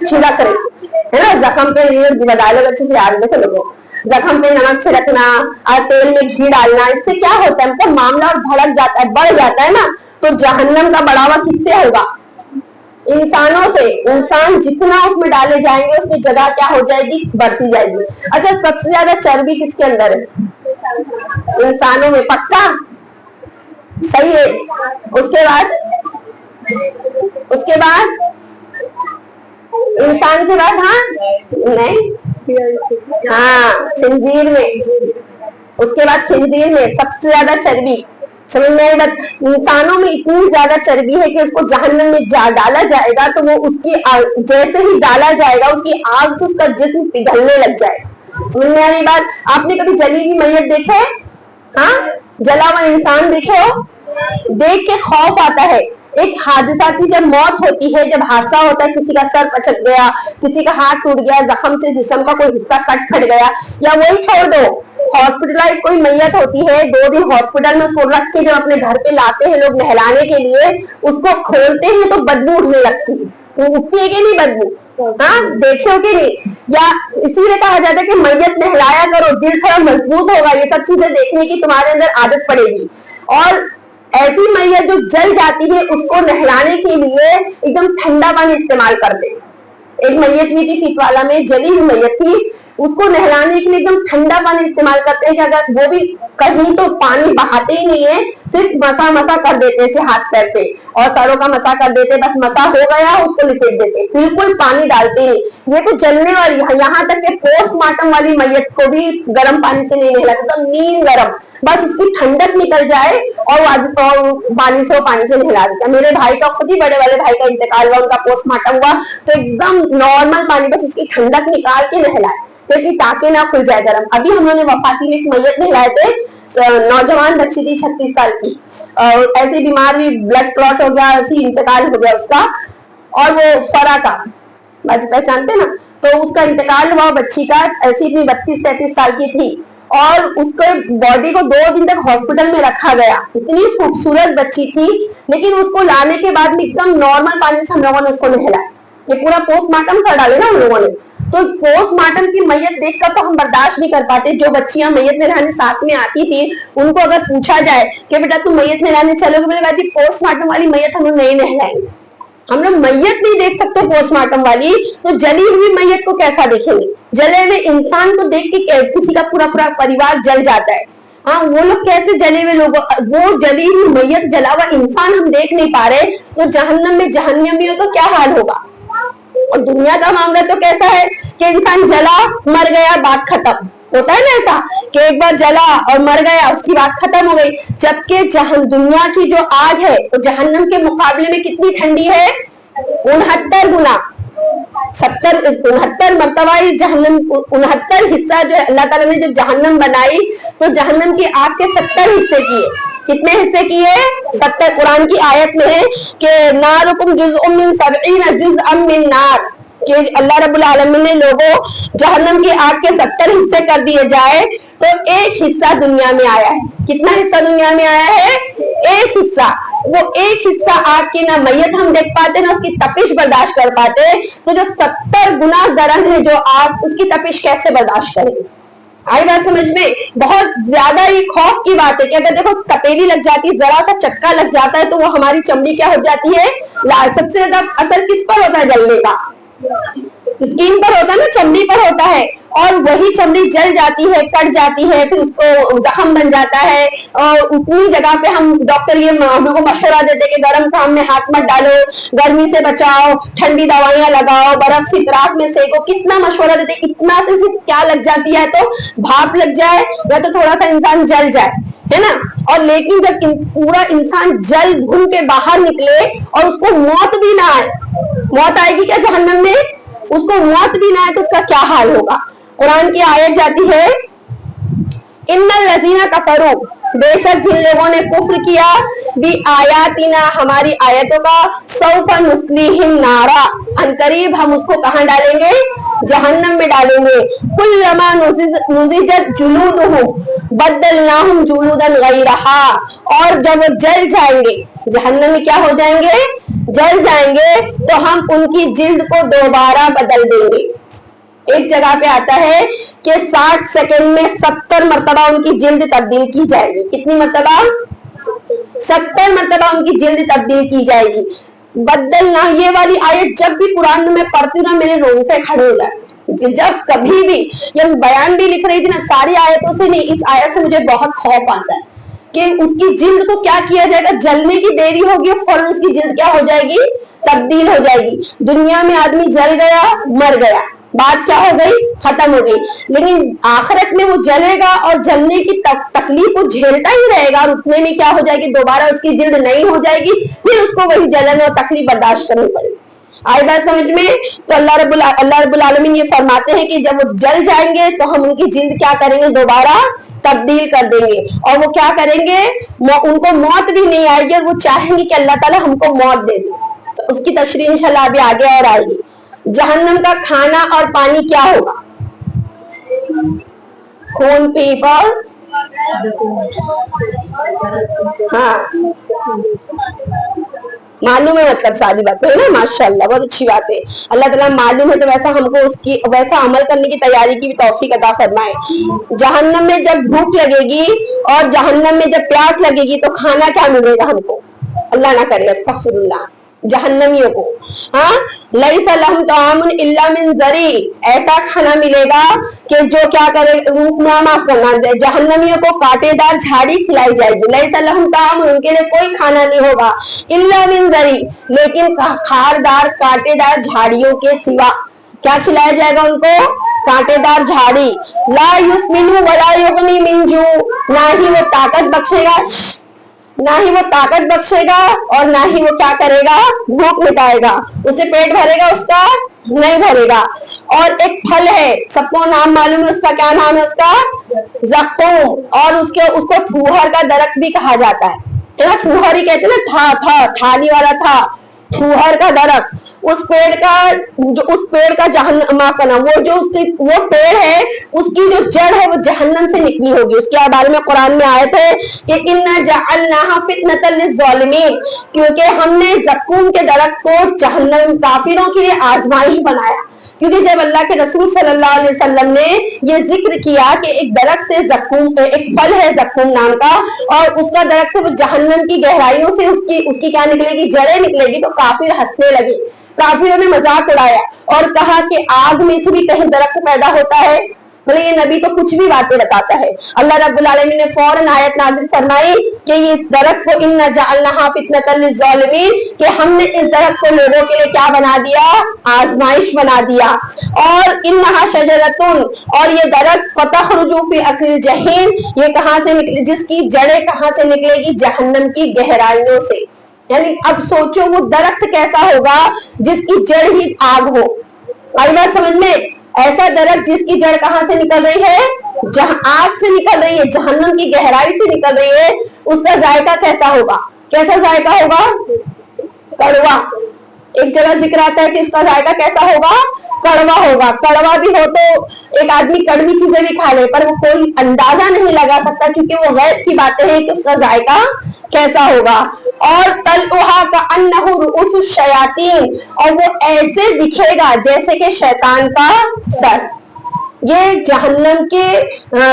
छिड़क रही है ना, जख्म पे डायलॉग अच्छे से याद रखे लोगों। जख्म पे नमक छिड़कना और तेल में घी डालना, इससे क्या होता है? मतलब मामला और भड़क जाता है, बढ़ जाता है ना। तो जहन्नम का बढ़ावा किससे होगा? इंसानों से। इंसान जितना उसमें डाले जाएंगे उसमें जगह क्या हो जाएगी? बढ़ती जाएगी। अच्छा, सबसे ज्यादा चर्बी किसके अंदर है? इंसानों में। पक्का? सही है। उसके बाद इंसान के बाद, हाँ नहीं, हाँ खिंजीर में। उसके बाद खिंजीर में सबसे ज्यादा चर्बी। समझ में? इंसानों में इतनी ज्यादा चर्बी है कि उसको जहन्नम में डाला जाएगा तो वो उसकी जैसे ही डाला जाएगा उसकी आग से उसका जिस्म पिघलने लग जाएगा। समझ में आ रही बात? आपने कभी जली हुई मैयत देखे? हाँ, जला हुआ इंसान देखे हो? देख के खौफ आता है। एक हादसा की जब मौत होती है, जब हादसा होता है, किसी का सर पचक गया, किसी का हाथ टूट गया, जख्म से जिस्म का कोई हिस्सा कट गया, या वही छोड़ दो, हॉस्पिटलाइज कोई मैयत होती है, 2 दिन हॉस्पिटल में उसको रख के जब अपने घर पे लाते हैं लोग नहलाने के लिए, उसको खोलते हैं तो बदबू उठने लगती है। वो उठती है कि नहीं बदबू? हाँ, देखे हो कि नहीं? या इसीलिए कहा जाता है कि मैयत नहलाया करो, दिल थोड़ा मजबूत होगा, ये सब चीजें देखने की तुम्हारे अंदर आदत पड़ेगी। और ऐसी मैयत जो जल जाती है उसको नहलाने के लिए एकदम ठंडा पानी इस्तेमाल करते हैं। एक मैयत हुई थी फीतवाला में, जली हुई मैयत थी, उसको नहलाने के लिए एकदम ठंडा पानी इस्तेमाल करते हैं कि अगर वो भी कहीं तो पानी बहाते ही नहीं है, सिर्फ मसा मसा कर देते हैं हाथ पैर पे और सरों का मसा कर देते, बस मसा हो गया उसको लिपेट देते, बिल्कुल पानी डालते नहीं। ये तो जलने वाली, यहाँ तक कि पोस्टमार्टम वाली मैयत को भी गर्म पानी से नहीं नहलाते, तो नीम गर्म, बस उसकी ठंडक निकल जाए और पानी से नहला देता। मेरे भाई का, खुद ही बड़े वाले भाई का इंतकाल हुआ, उनका पोस्टमार्टम हुआ, तो एकदम नॉर्मल पानी, बस उसकी ठंडक निकाल के नहलाए क्योंकि ताकि ना खुल जाए गर्म। अभी हम लोगों ने वफाती में एक मैयत नहलाए थे, नौजवान बच्ची थी 36 साल की, ऐसी बीमार हुई, ब्लड क्लॉट हो गया, ऐसी इंतकाल हो गया उसका, और वो फरा का पहचानते ना, तो उसका इंतकाल हुआ बच्ची का, ऐसी इतनी 32-33 साल की थी और उसके बॉडी को 2 दिन तक हॉस्पिटल में रखा गया। इतनी खूबसूरत बच्ची थी, लेकिन उसको लाने के बाद में एकदम नॉर्मल पानी से हम लोगों ने उसको नहलाया। ये पूरा पोस्टमार्टम कर डाले ना हम लोगों ने, तो पोस्टमार्टम की मैयत देखकर तो हम बर्दाश्त नहीं कर पाते। जो बच्चियां मैयत नहलाने साथ में आती थी, उनको अगर पूछा जाए कि बेटा तुम मैयत नहलाने चलोगे, बोले बाजी पोस्टमार्टम वाली मैयत हम लोग नहीं नहलाएंगे, हम लोग मैयत नहीं देख सकते पोस्टमार्टम वाली, तो जली हुई मैयत को कैसा देखेंगे? जले हुए इंसान को देख के किसी का पूरा पूरा परिवार जल जाता है। हाँ, वो लोग कैसे जले हुए लोग, वो जली हुई मैयत, जला हुआ इंसान हम देख नहीं पा रहे, तो जहन्नम में जहन्नमियों का क्या हाल होगा? और दुनिया का मामला तो कैसा है कि इंसान जला मर गया, बात खत्म, होता है ना ऐसा कि एक बार जला और मर गया, उसकी बात खत्म हो गई। जबकि दुनिया की जो आग है वो जहन्नम के मुकाबले में कितनी ठंडी है? 69 गुना, 69 मरतबा इस जहन्नम, 69 हिस्सा जो अल्लाह ताला ने जब जहन्नम बनाई तो जहन्नम की आग के 70 हिस्से किए। कितने हिस्से किए? 70। कुरान की आयत में है कि नारुकुम जुज़उम मिन 70 जुज़अम मिन नार, कि अल्लाह रब्बुल आलमीन ने लोगों जहन्नम की आग के 70 हिस्से कर दिए जाए, तो एक हिस्सा दुनिया में आया है। कितना हिस्सा दुनिया में आया है? एक हिस्सा। वो एक हिस्सा आग की ना मैयत हम देख पाते, ना उसकी तपिश बर्दाश्त कर पाते, तो जो 70 गुना गर्म है जो आग, उसकी तपिश कैसे बर्दाश्त करेंगे? आई बात समझ में? बहुत ज्यादा ही खौफ की बात है कि अगर देखो तपेली लग जाती है, जरा सा चक्का लग जाता है, तो वो हमारी चमड़ी क्या हो जाती है? लाल। सबसे ज्यादा असर किस पर होता है जलने का? स्किन पर होता है ना, चमड़ी पर होता है, और वही चमड़ी जल जाती है, कट जाती है, फिर उसको जख्म बन जाता है, और उतनी जगह पे हम डॉक्टर ये हम लोग को मशवरा देते कि गर्म काम में हाथ मत डालो, गर्मी से बचाओ, ठंडी दवाइयां लगाओ, बर्फ से रात में सेको, कितना मशवरा देते। इतना से सिर्फ क्या लग जाती है, तो भाप लग जाए या तो थोड़ा सा इंसान जल जाए, है ना। और लेकिन जब पूरा इंसान जल भून के बाहर निकले और उसको मौत भी ना आए, मौत आएगी क्या जहन्नम में? उसको मौत भी ना आए तो उसका क्या हाल होगा? कुरान की आयत जाती है, इन्नल लज़ीना कफरू, बेशक जिन लोगों ने कुफ्र किया, भी आयातिना, हमारी आयतों का, सौफा नुस्लीहिम नारा, अनकरीब हम उसको कहां डालेंगे? जहन्नम में डालेंगे। कुल्लमा नुज़िजत जुलूदुहुम बद्दलनाहुम जुलूदन गैरहा, और जब वो जल जाएंगे, जहन्नम में क्या हो जाएंगे? जल जाएंगे, तो हम उनकी जिल्द को दोबारा बदल देंगे। एक जगह पे आता है कि 60 सेकंड में 70 मरतबा उनकी जिल्द तब्दील की जाएगी। कितनी मरतबा? 70 मरतबा उनकी जिल्द तब्दील की जाएगी। बदलना, ये वाली आयत जब भी कुरान में पढ़ती हूँ ना, मेरे रोंगटे खड़े हो जाते। जब कभी भी ये बयान भी लिख रही थी ना, सारी आयतों से नहीं, इस आयत से मुझे बहुत खौफ आता है कि उसकी जिल्द को क्या किया जाएगा? जलने की देरी होगी, फौरन उसकी जिल्द क्या हो जाएगी? तब्दील हो जाएगी। दुनिया में आदमी जल गया, मर गया, बात क्या हो गई? खत्म हो गई। लेकिन आखिरत में वो जलेगा और जलने की तकलीफ वो झेलता ही रहेगा, और उतने में क्या हो जाएगी? दोबारा उसकी जिल्द नहीं हो जाएगी, फिर उसको वही जलन और तकलीफ बर्दाश्त करनी पड़ेगी। आई बात समझ में? तो अल्लाह रब्बुल आलमीन ये फरमाते हैं कि जब वो जल जाएंगे तो हम उनकी जिल्द क्या करेंगे? दोबारा तब्दील कर देंगे। और वो क्या करेंगे? उनको मौत भी नहीं आएगी, और वो चाहेंगे कि अल्लाह ताला हमको मौत दे दे। तो उसकी तशरीह इंशाल्लाह अभी आगे और आएगी। जहन्नम का खाना और पानी क्या होगा? खून, पीपर, हाँ मालूम है, मतलब सारी बातें है ना, माशाल्लाह बहुत अच्छी बात है। अल्लाह ताला मालूम है तो वैसा हमको उसकी वैसा अमल करने की तैयारी की भी तौफीक अता फरमाए। जहन्नम में जब भूख लगेगी और जहन्नम में जब प्यास लगेगी तो खाना क्या मिलेगा हमको? अल्लाह ना करे, अस्तगफिरुल्लाह, जहन्नमियों को हाँ, लैसा लहुम तआमुन इल्ला मिन ज़री, ऐसा खाना मिलेगा कि जो क्या करे, माफ करना, जहन्नमियों को कांटेदार झाड़ी खिलाई जाएगी। लैसा लहुम तआमुन, उनके लिए कोई खाना नहीं होगा, इल्ला मिन ज़री, लेकिन खारदार कांटेदार झाड़ियों के सिवा। क्या खिलाया जाएगा उनको? कांटेदार झाड़ी। ला युस्मिनु वला युगनी मिन जू, ना ही वो ताकत बख्शेगा, ना ही वो ताकत बख्शेगा और ना ही वो क्या करेगा, भूख मिटाएगा। उसे पेट भरेगा उसका? नहीं भरेगा। और एक फल है, सबको नाम मालूम है उसका, क्या नाम है उसका? ज़क़ूम। और उसको ठूहर का दरख्त भी कहा जाता है ना, ठूहर ही कहते हैं ना, थाली वाला था, ठूहर का दरख्त। उस पेड़ का जहन्नम, माफ करना, वो पेड़ है, उसकी जो जड़ है वो जहन्नम से निकली होगी। उसके बारे में कुरान में आयत है कि इन्ना जअलनाहा फितनतल लिज़्ज़ालिमीन, क्योंकि हमने ज़क़ूम के दरख्त को जहन्नम, काफिरों के लिए आजमाइश बनाया। क्योंकि जब अल्लाह के रसूल सल्लल्लाहु अलैहि वसल्लम ने ये जिक्र किया कि एक दरख्त है ज़क़ूम, एक फल है ज़क़ूम नाम का, और उसका दरख्त वो जहन्नम की गहराइयों से उसकी क्या निकलेगी, जड़ें निकलेगी, तो काफिर हंसने लगे। काफिरों ने मजाक उड़ाया और कहा कि आग में से भी कहीं दरख्त पैदा होता है? बोले ये नबी तो कुछ भी बातें बताता है। अल्लाह रब्बुल आलमीन ने फौरन आयत नाजिल फरमाई कि ये दरख्त को इन्ना जअलनाहा फितनतल लिज़्ज़ालिमीन, कि हमने इस दरख्त को लोगों के लिए क्या बना दिया, आजमाइश बना दिया। और इन्नहा शजरतुन, और ये दरख्त फतखरुजु फी अस्लिल जहीम, ये कहां से निकले, जिसकी जड़ें कहां से निकलेगी, जहन्नम की गहराइयों से। यानी अब सोचो वो दरख्त कैसा होगा जिसकी जड़ ही आग हो। आई बात समझ में? ऐसा दरख्त जिसकी जड़ कहां से निकल रही है, जहां आग से निकल रही है, जहन्नम की गहराई से निकल रही है, उसका जायका कैसा होगा? कैसा जायका होगा? कड़वा। एक जगह जिक्र आता है कि इसका जायका कैसा होगा, कड़वा होगा। कड़वा भी हो तो एक आदमी कड़वी चीजें भी खा ले, पर वो कोई अंदाजा नहीं लगा सकता, क्योंकि वो गैब की बातें हैं कि उसका जायका कैसा होगा। और तलउहा का अन्नहु रुऊसुश शयातीन, और वो ऐसे दिखेगा जैसे कि शैतान का सर। ये जहन्नम के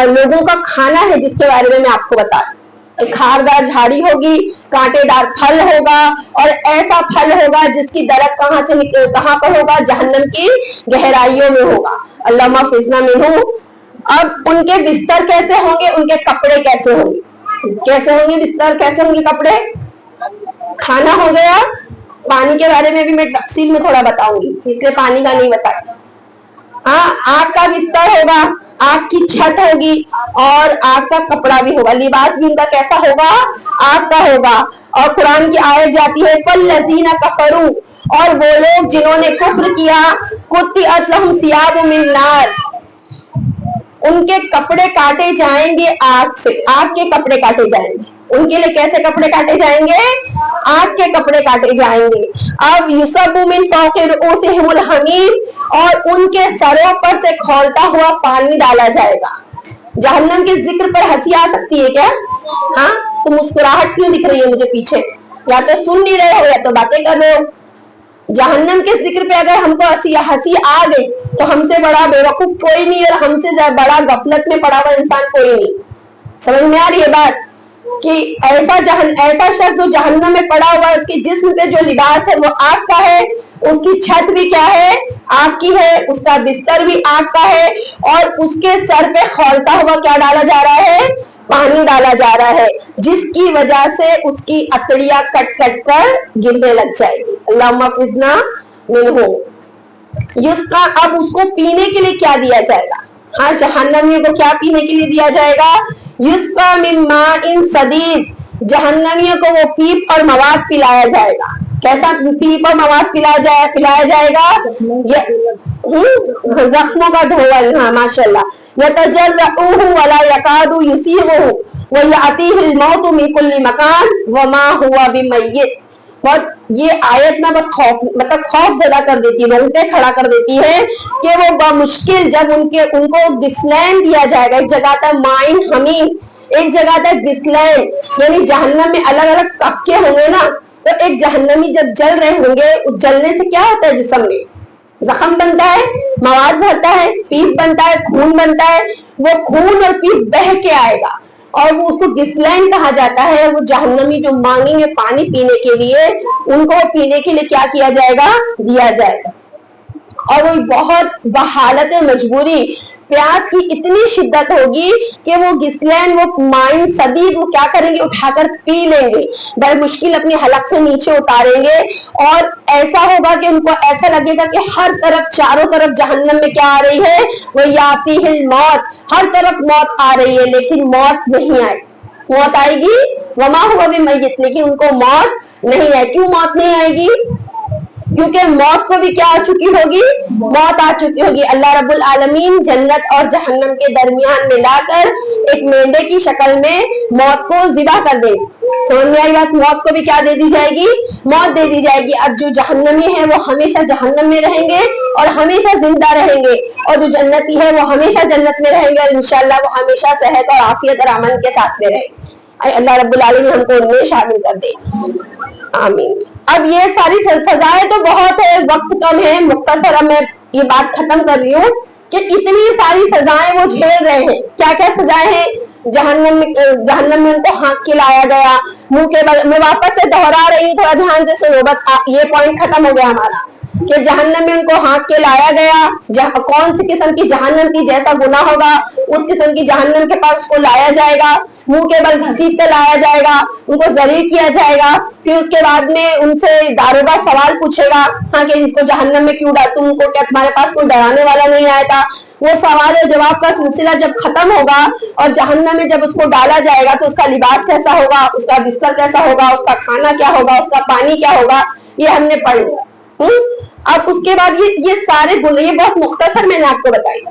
लोगों का खाना है, जिसके बारे में मैं आपको बता, खारदार झाड़ी होगी, कांटेदार फल होगा, और ऐसा फल होगा जिसकी दरख्त कहां से निकले, कहां पर होगा, जहन्नम की गहराइयों में होगा। अल्लाह माफिजना मिन्हु। अब उनके बिस्तर कैसे होंगे, उनके कपड़े कैसे होंगे, कैसे होंगे बिस्तर, कैसे होंगे कपड़े? खाना हो गया, पानी के बारे में भी मैं तफसील में थोड़ा बताऊंगी, इसलिए पानी का नहीं बताया। हाँ, आग का बिस्तर होगा, आग की छत होगी, और आग का कपड़ा भी होगा, लिबास भी उनका कैसा होगा, आग का होगा। और कुरान की आयत जाती है फल्लज़ीना कफरू, और वो लोग जिन्होंने कुफ्र किया, कुत्तिअत लहुम सियाबु मिन नार, उनके कपड़े काटे जाएंगे आग से, आग के कपड़े काटे जाएंगे। उनके लिए कैसे कपड़े काटे जाएंगे? आग के कपड़े काटे जाएंगे। अब युसब्बु मिन फौक़ि रुऊसिहिमुल हमीम, और उनके सरों पर से खौलता हुआ पानी डाला जाएगा। जहन्नम के जिक्र पर हंसी आ सकती है क्या? हाँ, तो मुस्कुराहट क्यों दिख रही है मुझे पीछे? या तो सुन नहीं रहे हो या तो बातें कर रहे हो। जहन्नम के जिक्र पे अगर हमको हंसी आ गई तो हमसे बड़ा बेवकूफ कोई नहीं, और हमसे बड़ा गफलत में पड़ा हुआ इंसान कोई नहीं। समझ में आ रही है बात? कि ऐसा शख्स जो जहन्नम में पड़ा हुआ है, उसके जिस्म पे जो लिबास है वो आग का है, उसकी छत भी क्या है, आग की है, उसका बिस्तर भी आग का है, और उसके सर पे खौलता हुआ क्या डाला जा रहा है, पानी डाला जा रहा है, जिसकी वजह से उसकी अतड़ियां कट कट कर गिरने लग जाएगी। अल्लाह माफिजना मिन्हु। युस्का, अब उसको पीने के लिए क्या दिया जाएगा? हाँ, जहन्नमियों को क्या पीने के लिए दिया जाएगा? युस्का मिन माइन सदीद, जहन्नमियों को वो पीप और मवाद पिलाया जाएगा। कैसा पीप और मवाद पिलाया जाएगा? जख्मों का धोवल। हाँ, माशाल्लाह। यतजर्रऊहु वला यकादु युसीगुहु व यातीहिल मौतु मिन कुल्ली मकान व मा हुवा बिमय्यित। बहुत ये आयत ना मतलब खौफ ज़दा कर देती है, रोंगटे खड़ा कर देती है कि वो बामुश्किल जब उनको गिस्लैन दिया जाएगा। एक जगह था माइन हमीम, एक जगह था गिस्लैन, यानी जहन्नम में अलग अलग तबके होंगे ना, तो एक जहन्नमी जब जल रहे होंगे, उस जलने से क्या होता है, जिस्म में जख्म बनता है, मवाद भरता है, पीप बनता है, खून बनता है, वो खून और पीप बह के आएगा, और वो उसको गिस्लैन कहा जाता है। वो जहन्नमी जो मांगेंगे पानी पीने के लिए, उनको पीने के लिए क्या किया जाएगा, दिया जाएगा। और वो बहुत बहालत मजबूरी प्यास की इतनी शिद्दत होगी कि वो गिस्लैन, वो माइन सदीद, वो क्या करेंगे, उठाकर पी लेंगे, बड़ी मुश्किल अपनी हलक से नीचे उतारेंगे। और ऐसा होगा कि उनको ऐसा लगेगा कि हर तरफ, चारों तरफ जहन्नम में क्या आ रही है, वो याती है मौत, हर तरफ मौत आ रही है, लेकिन मौत नहीं आई। मौत आएगी, वमा हुआ भी मैयत, लेकिन उनको मौत नहीं है। क्यों मौत नहीं आएगी? क्योंकि मौत को भी क्या आ चुकी होगी, मौत आ चुकी होगी। अल्लाह रब्बुल आलमीन जन्नत और जहन्नम के दरमियान मिलाकर एक मेंढे की शक्ल में मौत को ज़िबा कर देंगे। समझ में आई बात? मौत को भी क्या दे दी जाएगी, मौत दे दी जाएगी। अब जो जहन्नमी है वो हमेशा जहन्नम में रहेंगे और हमेशा जिंदा रहेंगे, और जो जन्नती है वो हमेशा जन्नत में रहेंगे, और इंशाअल्लाह वो हमेशा सेहत और आफियत और अमन के साथ में रहेंगे। अल्लाह रब्बुल आलमीन हमको उनमें शामिल कर दे, आमीन। अब ये सारी सजाएं तो बहुत है, वक्त कम है, मुख्तसर मैं ये बात खत्म कर रही हूँ कि इतनी सारी सजाएं वो झेल रहे हैं। क्या क्या सजाएं हैं? जहन्नम में उनको हाँक के लाया गया, मुंह के बल। मैं वापस से दोहरा रही हूँ, थोड़ा ध्यान से सुनो, बस ये पॉइंट खत्म हो गया हमारा कि जहन्नम में उनको हाँक के लाया गया। कौन सी किस्म की जहन्नम की, जैसा गुनाह होगा उस किस्म की जहन्नम के पास उसको लाया जाएगा, मुंह के बल घसीट कर लाया जाएगा, उनको जलील किया जाएगा। फिर उसके बाद में उनसे दारोगा सवाल पूछेगा, हाँ कि इसको जहन्नम में क्यों डाला, तुमको क्या तुम्हारे पास कोई डराने वाला नहीं आया था? वो सवाल और जवाब का सिलसिला जब खत्म होगा और जहन्नम में जब उसको डाला जाएगा तो उसका लिबास कैसा होगा, उसका बिस्तर कैसा होगा, उसका खाना क्या होगा, उसका पानी क्या होगा, ये हमने पढ़ लिया। अब उसके बाद ये सारे गुण, ये बहुत मुख्तसर मैंने आपको बताई।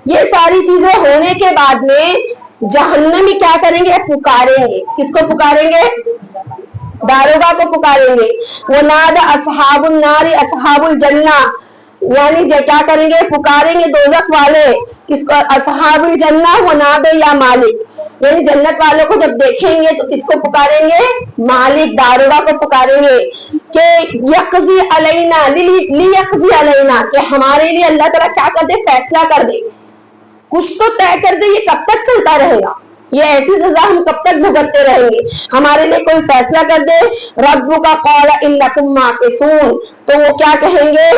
ये सारी चीजें होने के बाद में जहन्नमी क्या करेंगे, पुकारेंगे। किसको पुकारेंगे? दारोगा को पुकारेंगे। वो नादा असहाबुल नारी असहाबुल जन्ना, यानी क्या करेंगे, पुकारेंगे दोजख वाले। किसको? असहाबुल जन्ना वो नादो या मालिक, यानी जन्नत वालों को जब देखेंगे तो किसको पुकारेंगे? मालिक, दारोगा को पुकारेंगे कि यक़ज़ी अलैना लियक़ज़ी अलैना, कि हमारे लिए अल्लाह ताला क्या कर दे, फैसला कर दे, कुछ तो तय कर दे। ये कब तक चलता रहेगा? ये ऐसी सजा हम कब तक भुगतते रहेंगे? हमारे लिए कोई फैसला कर दे। रब्बुका क़ाला इन्नकुम माकिसून, तो वो क्या कहेंगे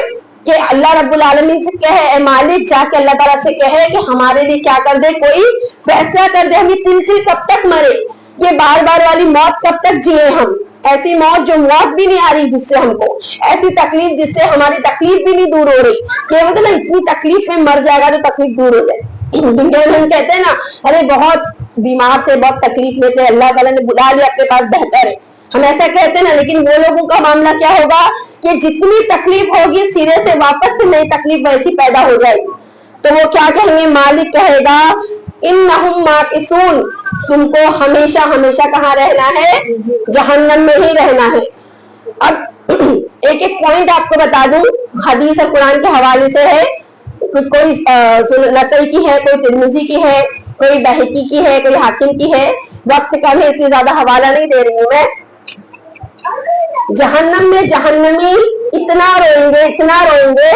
कि अल्लाह रब्बुल आलमीन से कहे, मालिक जाके अल्लाह ताला से कहे कि हमारे लिए क्या कर दे, कोई फैसला कर दे। हम ये तिल कब तक मरे, ये बार बार वाली मौत कब तक जिए हम? ऐसी मौत जो मौत भी नहीं आ रही जिससे हमको, ऐसी तकलीफ जिससे हमारी तकलीफ भी नहीं दूर हो रही। क्या मतलब ना, इतनी तकलीफ में मर जाएगा तो तकलीफ दूर हो जाए। दुनिया में हम कहते हैं ना, अरे बहुत बीमार थे, बहुत तकलीफ में थे, अल्लाह ताला ने बुला लिया अपने पास, बेहतर है, हम ऐसा कहते हैं ना। लेकिन वो लोगों का मामला क्या होगा कि जितनी तकलीफ होगी सिरे से वापस से नई तकलीफ वैसी पैदा हो जाएगी। तो वो क्या कहेंगे? मालिक कहेगा इन्नहुम माकिसून, तुमको हमेशा हमेशा कहाँ रहना है? जहन्नम में ही रहना है। अब एक एक पॉइंट आपको बता दूं, हदीस और कुरान के हवाले से है। कोई नसई की है, कोई तिरमिजी की है, कोई बहकी की है, कोई हाकिम की है। वक्त कम है इसलिए ज्यादा हवाला नहीं दे रही हूँ मैं। जहन्नम में जहन्नमी इतना रोएंगे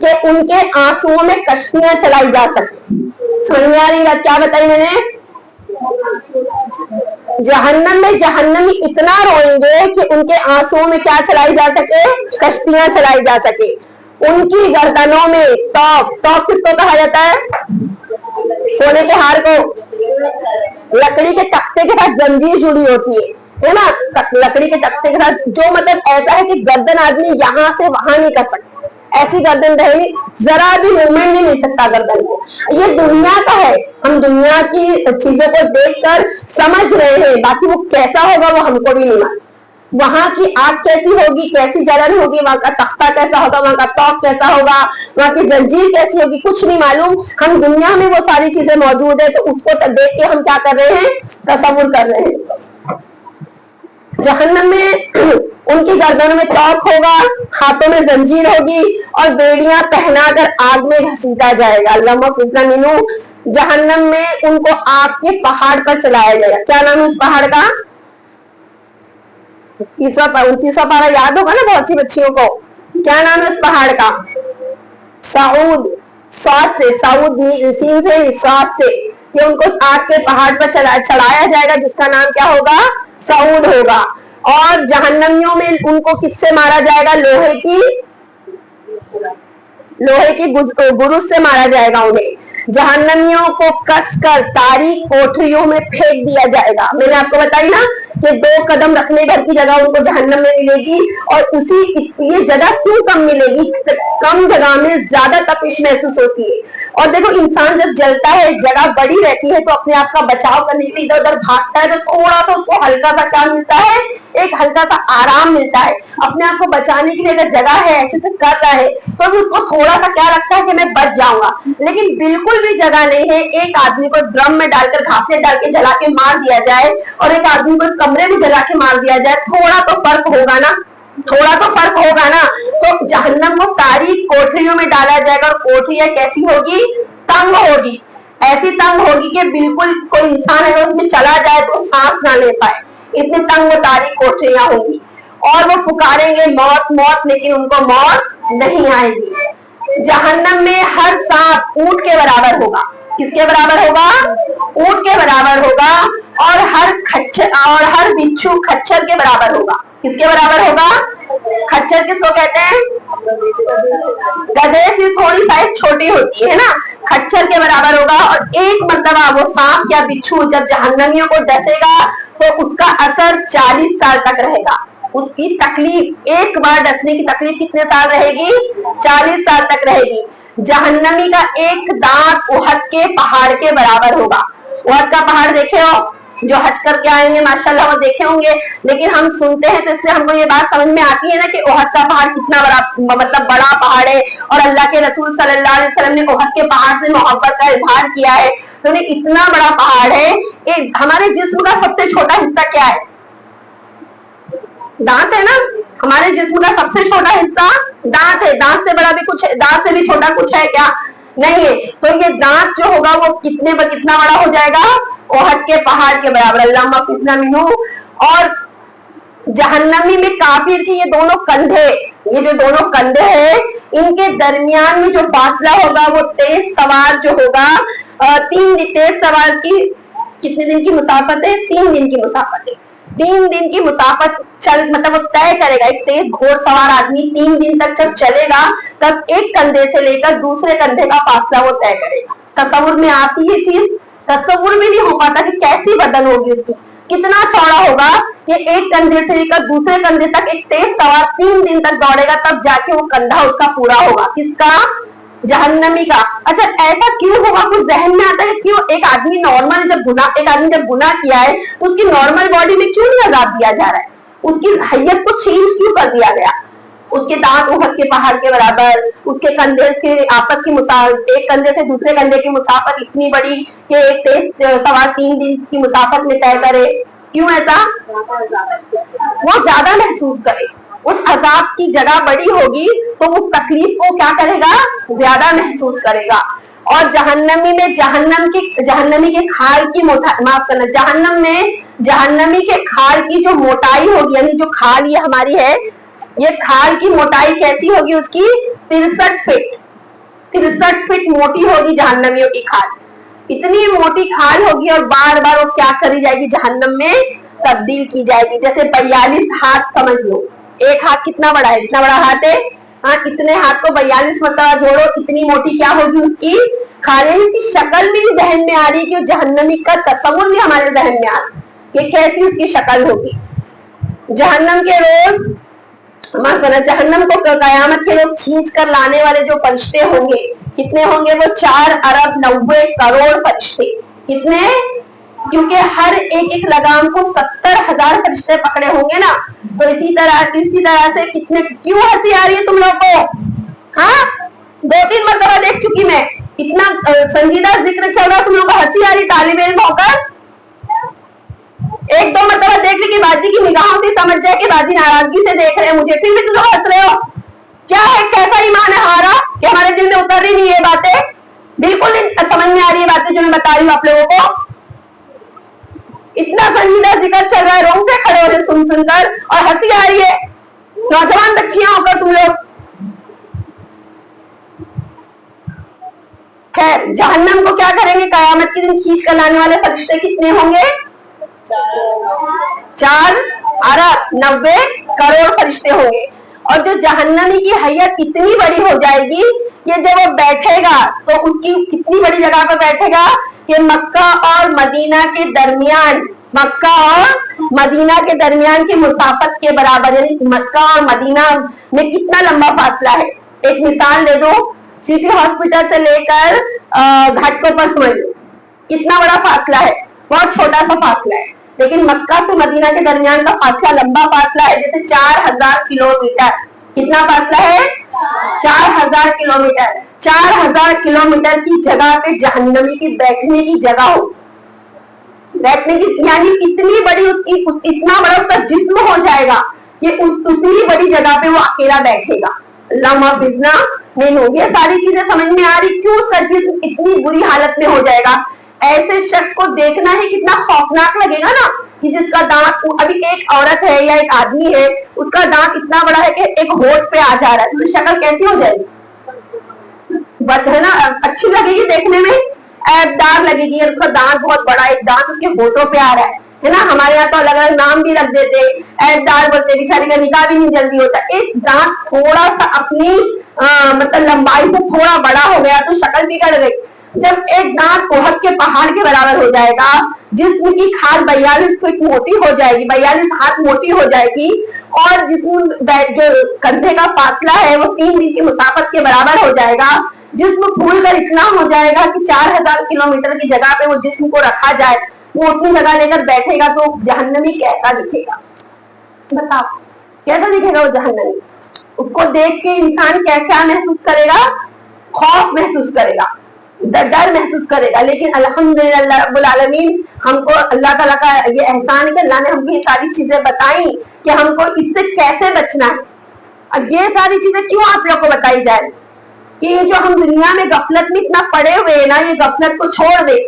कि उनके आंसुओं में कश्तियां चलाई जा सके। समझ में आ रही बात क्या बताई मैंने? जहन्नम में जहन्नमी इतना रोएंगे कि उनके आंसुओं में क्या चलाई जा सके? कश्तियां चलाई जा सके। उनकी गर्दनों में तौक किसको कहा जाता है? सोने के हार को। लकड़ी के तख्ते के साथ जंजीर जुड़ी होती है ना, लकड़ी के तख्ते के साथ, जो मतलब ऐसा है कि गर्दन आदमी यहाँ से वहां नहीं कर सकता, ऐसी गर्दन रहेगी, जरा भी मूवमेंट नहीं मिल सकता गर्दन को। ये दुनिया का है, हम दुनिया की चीजों को देखकर समझ रहे हैं, बाकी वो कैसा होगा वो हमको भी नहीं मालूम। वहां की आग कैसी होगी, कैसी जलन होगी, वहां का तख्ता कैसा होगा, वहां का तौक कैसा होगा, वहां की जंजीर कैसी होगी, कुछ नहीं मालूम। हम दुनिया में वो सारी चीजें मौजूद है, तो उसको देख के हम क्या कर रहे हैं? तसव्वुर कर रहे हैं। जहन्नम में उनकी गर्दन में तौक होगा, हाथों में जंजीर होगी और बेड़ियां पहनाकर आग में घसीटा जाएगा। अल्लाह जहन्नम में उनको आग के पहाड़ पर चलाया जाएगा। क्या नाम है उस पहाड़ का? 29वां पारा याद होगा ना बहुत सी बच्चियों को। क्या नाम है उस पहाड़ का? सऊद, सौद से, सऊद सीन से, सौद से, कि उनको आग के पहाड़ पर चढ़ाया जाएगा, जिसका नाम क्या होगा? सऊद होगा। और जहन्नमियों में उनको किससे मारा जाएगा? लोहे की बुरुज से मारा जाएगा उन्हें। जहन्नमियों को कसकर तारीख कोठरियों में फेंक दिया जाएगा। मैंने आपको बताई ना कि 2 कदम रखने भर की जगह उनको जहन्नम में मिलेगी, और ये जगह क्यों कम मिलेगी? कम जगह में ज्यादा तपिश महसूस होती है। और देखो, इंसान जब जलता है, जगह बड़ी रहती है, तो अपने आप का बचाव करने के लिए इधर उधर भागता है, तो थोड़ा सा उसको हल्का सा क्या मिलता है? एक हल्का सा आराम मिलता है। अपने आप को बचाने के लिए अगर जगह है, ऐसे से कर रहा है, तो भी उसको थोड़ा सा क्या रखता है कि मैं बच जाऊंगा। लेकिन बिल्कुल भी जगह नहीं है। एक आदमी को ड्रम में डालकर घासे डाल के जला के मार दिया जाए, और एक आदमी को कमरे में जला के मार दिया जाए, थोड़ा तो फर्क होगा ना, थोड़ा तो फर्क होगा ना। तो जहन्नम को तारीख कोठरियों में डाला जाएगा, और कोठरियां कैसी होगी? तंग होगी। ऐसी तंग होगी कि बिल्कुल कोई इंसान अगर उसमें चला जाए तो सांस ना ले पाए, इतनी तंग वो तारीख कोठरियां होंगी। और वो पुकारेंगे मौत मौत, लेकिन उनको मौत नहीं आएगी। जहन्नम में हर सांप ऊंट के बराबर होगा। किसके बराबर होगा? ऊंट के बराबर होगा। और हर बिच्छू खच्चर के बराबर होगा। किसके बराबर होगा? खच्चर किसको कहते हैं? गधे से थोड़ी साइज छोटी होती है ना। खच्चर के बराबर होगा। और एक मरतबा वो सांप या बिच्छू जब जहन्नमियों को डसेगा, तो उसका असर 40 साल तक रहेगा। उसकी तकलीफ, एक बार डसने की तकलीफ कितने साल रहेगी? 40 साल तक रहेगी। जहन्नमी का एक दांत उहद के पहाड़ के बराबर होगा। उहद का पहाड़ देखे हो? जो हज करके आएंगे माशाल्लाह वो देखे होंगे। लेकिन हम सुनते हैं तो इससे हमको ये बात समझ में आती है ना कि उहद का पहाड़ कितना बड़ा, मतलब बड़ा पहाड़ है। और अल्लाह के रसूल सल्लल्लाहु अलैहि वसल्लम ने उहद के पहाड़ से मोहब्बत का इजहार किया है। तो ये इतना बड़ा पहाड़ है। हमारे जिस्म का सबसे छोटा हिस्सा क्या है? दांत है ना। हमारे जिस्म का सबसे छोटा हिस्सा दांत है। दांत से बड़ा भी कुछ है? दांत से भी छोटा कुछ है क्या? नहीं है। तो ये दांत जो होगा वो कितना बड़ा हो जाएगा? उहद के पहाड़ के बराबर। अल्लाहुम्मा फितना मिन्हु। और जहन्नमी में काफिर की ये जो दोनों कंधे हैं, इनके दरमियान में जो फासला होगा वो तेज सवार जो होगा, तेज सवार की कितने दिन की मुसाफत है? 3 दिन की मुसाफत है। 3 दिन की मुसाफत मतलब वो तय करेगा। एक तेज घोड़सवार आदमी 3 दिन तक जब चलेगा, तब एक कंधे से लेकर दूसरे कंधे का फासला वो तय करेगा। तस्वुर में आती है चीज? तस्वुर भी नहीं हो पाता कि कैसी बदन होगी उसकी, कितना चौड़ा होगा। ये एक कंधे से लेकर दूसरे कंधे तक एक तेज सवार 3 दिन तक दौड़ेगा, तब जाके वो कंधा उसका पूरा होगा। किसका? जहन्नमी का। अच्छा, ऐसा क्यों होगा? कुछ जहन में आता है क्यों? एक आदमी जब गुनाह किया है, तो उसकी नॉर्मल बॉडी में क्यों नहीं अजाब दिया जा रहा है? उसकी हैयत को चेंज क्यों कर दिया गया? उसके दांत उहद के पहाड़ के बराबर, उसके कंधे के आपस की एक कंधे से दूसरे कंधे की मुसाफत इतनी बड़ी कि एक तेज सवार 3 दिन की मुसाफत में तय करे। क्यों ऐसा? वो ज्यादा महसूस करे। उस अजाब की जगह बड़ी होगी तो उस तकलीफ को क्या करेगा? ज्यादा महसूस करेगा। और जहन्नमी के खाल की माफ करना, जहन्नमी के खाल की जो मोटाई होगी, यानी जो खाल ये हमारी है, ये खाल की मोटाई कैसी होगी? उसकी 63 फीट मोटी होगी जहन्नमियों की खाल। इतनी मोटी खाल होगी, और बार बार वो क्या करी जाएगी? जहन्नम में तब्दील की जाएगी। जैसे 42 हाथ समझ लो। एक हाथ कितना बड़ा है? इतना बड़ा हाथ है। हाँ, इतने हाथ को 42 मरतबा जोड़ो, इतनी मोटी क्या होगी उसकी खाले की शक्ल भी जहन में आ रही है कि जहन्नमी का तस्वुर भी हमारे जहन में आ रहा है कि कैसी उसकी शक्ल होगी। जहन्नम के रोज जहन्नम को कयामत के रोज खींच कर लाने वाले जो फरिश्ते होंगे, कितने होंगे? वो 4 अरब 90 करोड़ फरिश्ते। कितने? क्योंकि हर एक लगाम को 70,000 फरिश्ते पकड़े होंगे ना। तो इसी तरह से कितने, क्यों हंसी आ रही है तुम लोग को? हाँ, 2-3 मरतबा देख चुकी मैं। इतना संजीदा जिक्र चल रहा, तुम लोग को हंसी आ रही तालिब इल्म होकर? 1-2 मरतबा देख ली कि बाजी की निगाहों से समझ जाए कि बाजी नाराजगी से देख रहे हैं मुझे, फिर भी तुम लोग हंस रहे हो। क्या है? कैसा ईमान है हमारा कि हमारे दिल में उतर रही नहीं है बातें? बिल्कुल समझ में आ रही है बातें जो मैं बता रही हूँ आप लोगों को। इतना संजीदा जिक्र चल रहा है, रोंगटे खड़े हो रहे सुनकर, और हंसी आ रही है। नौजवान बच्चियां होकर तुम लोग خیر جہنم کو کیا کریں گے؟ قیامت کے دن کھینچ کر لانے والے فرشتے کتنے ہوں گے؟ 4 ارب 90 کروڑ فرشتے ہوں گے. اور جو جہنمی کی حیت اتنی بڑی ہو جائے گی کہ جب وہ بیٹھے گا تو اس کی کتنی بڑی جگہ پہ بیٹھے گا کہ مکہ اور مدینہ کے درمیان، مکہ اور مدینہ کے درمیان کی مسافت کے برابر. یعنی مکہ اور مدینہ میں کتنا لمبا فاصلہ ہے. ایک مثال دے دو، سٹی ہاسپٹل سے لے کر گھاٹ کو پس مر کتنا بڑا فاصلہ ہے، بہت چھوٹا سا فاصلہ ہے. لیکن مکہ سے مدینہ کے درمیان کا فاصلہ لمبا فاصلہ ہے، جیسے 4000 کلومیٹر. کتنا فاصلہ ہے؟ 4000 کلومیٹر. 4000 کلومیٹر کی جگہ پہ جہنمی کی بیٹھنے کی جگہ ہو، بیٹھنے کی یعنی اتنی بڑی اس کی، اتنا بڑا اس کا جسم ہو جائے گا کہ اتنی بڑی جگہ پہ وہ اکیلا بیٹھے گا. اللہ محفظنا نہیں ہوگی. یہ ساری چیزیں سمجھ میں آ رہی کیوں اس کا جسم اتنی بری حالت میں ہو جائے گا. ایسے شخص کو دیکھنا ہی کتنا خوفناک لگے گا نا کہ جس کا دانت، ابھی ایک عورت ہے یا ایک آدمی ہے اس کا دانت اتنا بڑا ہے کہ ایک ہونٹ پہ آ جا رہا ہے، تو شکل کیسی ہو جائے گی؟ بس ہے نا، اچھی لگے گی دیکھنے میں، ایبدار لگے گی. اس کا دانت بہت بڑا ہے، ایک دانت اس کے ہونٹوں پہ آ رہا ہے نا. ہمارے یہاں تو الگ الگ نام بھی رکھ دیتے، ایبدار بولتے، بیچاری کا نکاح بھی نہیں جلدی ہوتا. ایک دانت تھوڑا سا اپنی مطلب لمبائی سے تھوڑا بڑا ہو گیا تو شکل بگڑ گئی. جب ایک دانت احد کے پہاڑ کے برابر ہو جائے گا، جسم کی کھال 42 فٹ موٹی ہو جائے گی، 42 ہاتھ موٹی ہو جائے گی، اور جسم جو کندھے کا فاصلہ ہے وہ 3 دن کی مسافت کے برابر ہو جائے گا. جسم پھول کر اتنا ہو جائے گا کہ 4000 کلومیٹر کی جگہ پہ وہ جسم کو رکھا جائے، وہ اتنی جگہ لے کر بیٹھے گا تو جہنمی کیسا دکھے گا؟ بتاؤ کیسا دکھے گا وہ جہنمی؟ اس کو دیکھ کے انسان کیسا محسوس کرے گا؟ خوف محسوس کرے گا، ڈر محسوس کرے گا. لیکن الحمدللہ رب العالمین ہم کو اللہ تعالیٰ کا یہ احسان ہے کہ اللہ نے ہم کو یہ ساری چیزیں بتائیں کہ ہم کو اس سے کیسے بچنا ہے. اب یہ ساری چیزیں کیوں آپ لوگ کو بتائی جائے کہ یہ جو ہم دنیا میں غفلت میں اتنا پڑے ہوئے ہیں نا، یہ غفلت کو چھوڑ دے.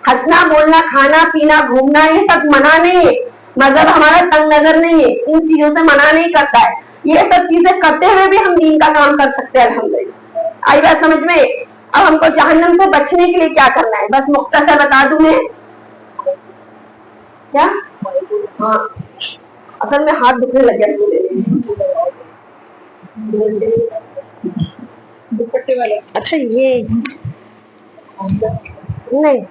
ہنسنا بولنا کھانا پینا گھومنا یہ سب منع نہیں ہے، مذہب ہمارا تنگ نظر نہیں ہے، ان چیزوں سے منع نہیں کرتا ہے. یہ سب چیزیں کرتے ہوئے بھی ہم دین کا کام کر سکتے ہیں. الحمدللہ آئی بات سمجھ میں؟ اب ہم کو جہنم سے بچنے کے لیے کیا کرنا ہے بس مختصر بتا دوں میں. کیا؟ ہاں اصل میں ہاتھ دکھنے لگ گیا. اچھا یہ نہیں،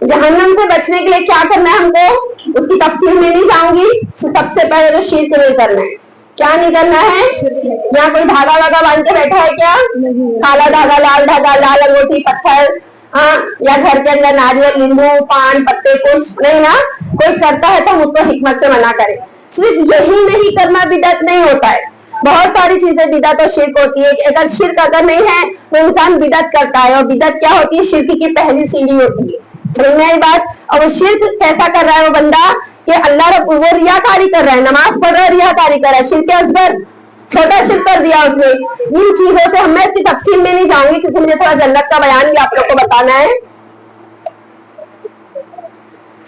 جہنم سے بچنے کے لیے کیا کرنا ہے ہم کو اس کی تفصیل میں نہیں جاؤں گی. سب سے پہلے تو شرک نہیں کرنا ہے. کیا نہیں کرنا ہے؟ یہاں کوئی دھاگا واگا باندھ کے بیٹھا ہے کیا؟ کالا دھاگا، لال انگوٹھی، پتھر، ہاں یا گھر کے اندر ناریل، لیمبو، پان پتے کچھ نہیں نا. کوئی کرتا ہے تو ہم اس کو حکمت سے منع کریں. صرف یہی نہیں کرنا بدعت نہیں ہوتا ہے، بہت ساری چیزیں بدعت اور شرک ہوتی ہے. اگر شرک اگر نہیں ہے تو انسان بدعت کرتا ہے، اور بدعت کیا ہوتی ہے؟ شرک کی پہلی سیڑھی ہوتی ہے. سمجھ میں آئی بات؟ اور وہ شرک کیسا کر رہا ہے وہ بندہ کہ اللہ رب وہ ریاکاری کر رہا ہے، نماز پڑھ رہا ہے ریاکاری کر رہا ہے. شرک اصغر چھوٹا شرک کر دیا اس نے. ان چیزوں سے میں اس کی تفصیل میں نہیں جاؤں گی کیونکہ مجھے تھوڑا جنت کا بیان بھی آپ لوگ کو بتانا ہے.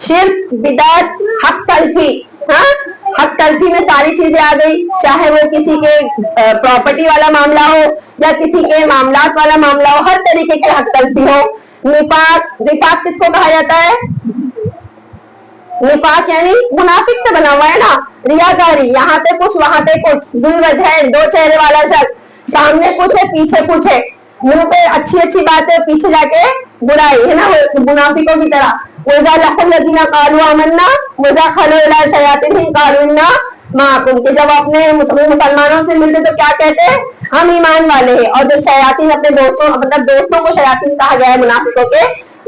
شرک، بدعت، حق تلفی. ہاں حق تلفی میں ساری چیزیں آ گئی، چاہے وہ کسی کے پراپرٹی والا معاملہ ہو یا کسی کے معاملات والا معاملہ ہو، ہر طریقے کے حق تلفی ہو. نفاق، نفاق کس کو کہا جاتا ہے؟ نفاق یعنی منافق سے بنا ہوا ہے نا، ریاکاری. یہاں پہ کچھ وہاں پہ کچھ، ذو الوجہین، دو چہرے والا شخص، سامنے کچھ ہے پیچھے کچھ ہے، منہ پہ اچھی اچھی بات ہے پیچھے جا کے برائی ہے نا، منافقوں کی طرح. وَإِذَا لَقُوا الَّذِينَ قَالُوا آمَنَّا وَإِذَا خَلَوْا إِلَىٰ شَيَاطِينِهِمْ قَالُوا إِنَّا مَعَكُمْ. کہ جب اپنے مسلمانوں سے ملتے تو کیا کہتے ہیں؟ ہم ایمان والے ہیں. اور جب شیاطین اپنے دوستوں، مطلب دوستوں کو شیاطین کہا گیا ہے منافقوں کے،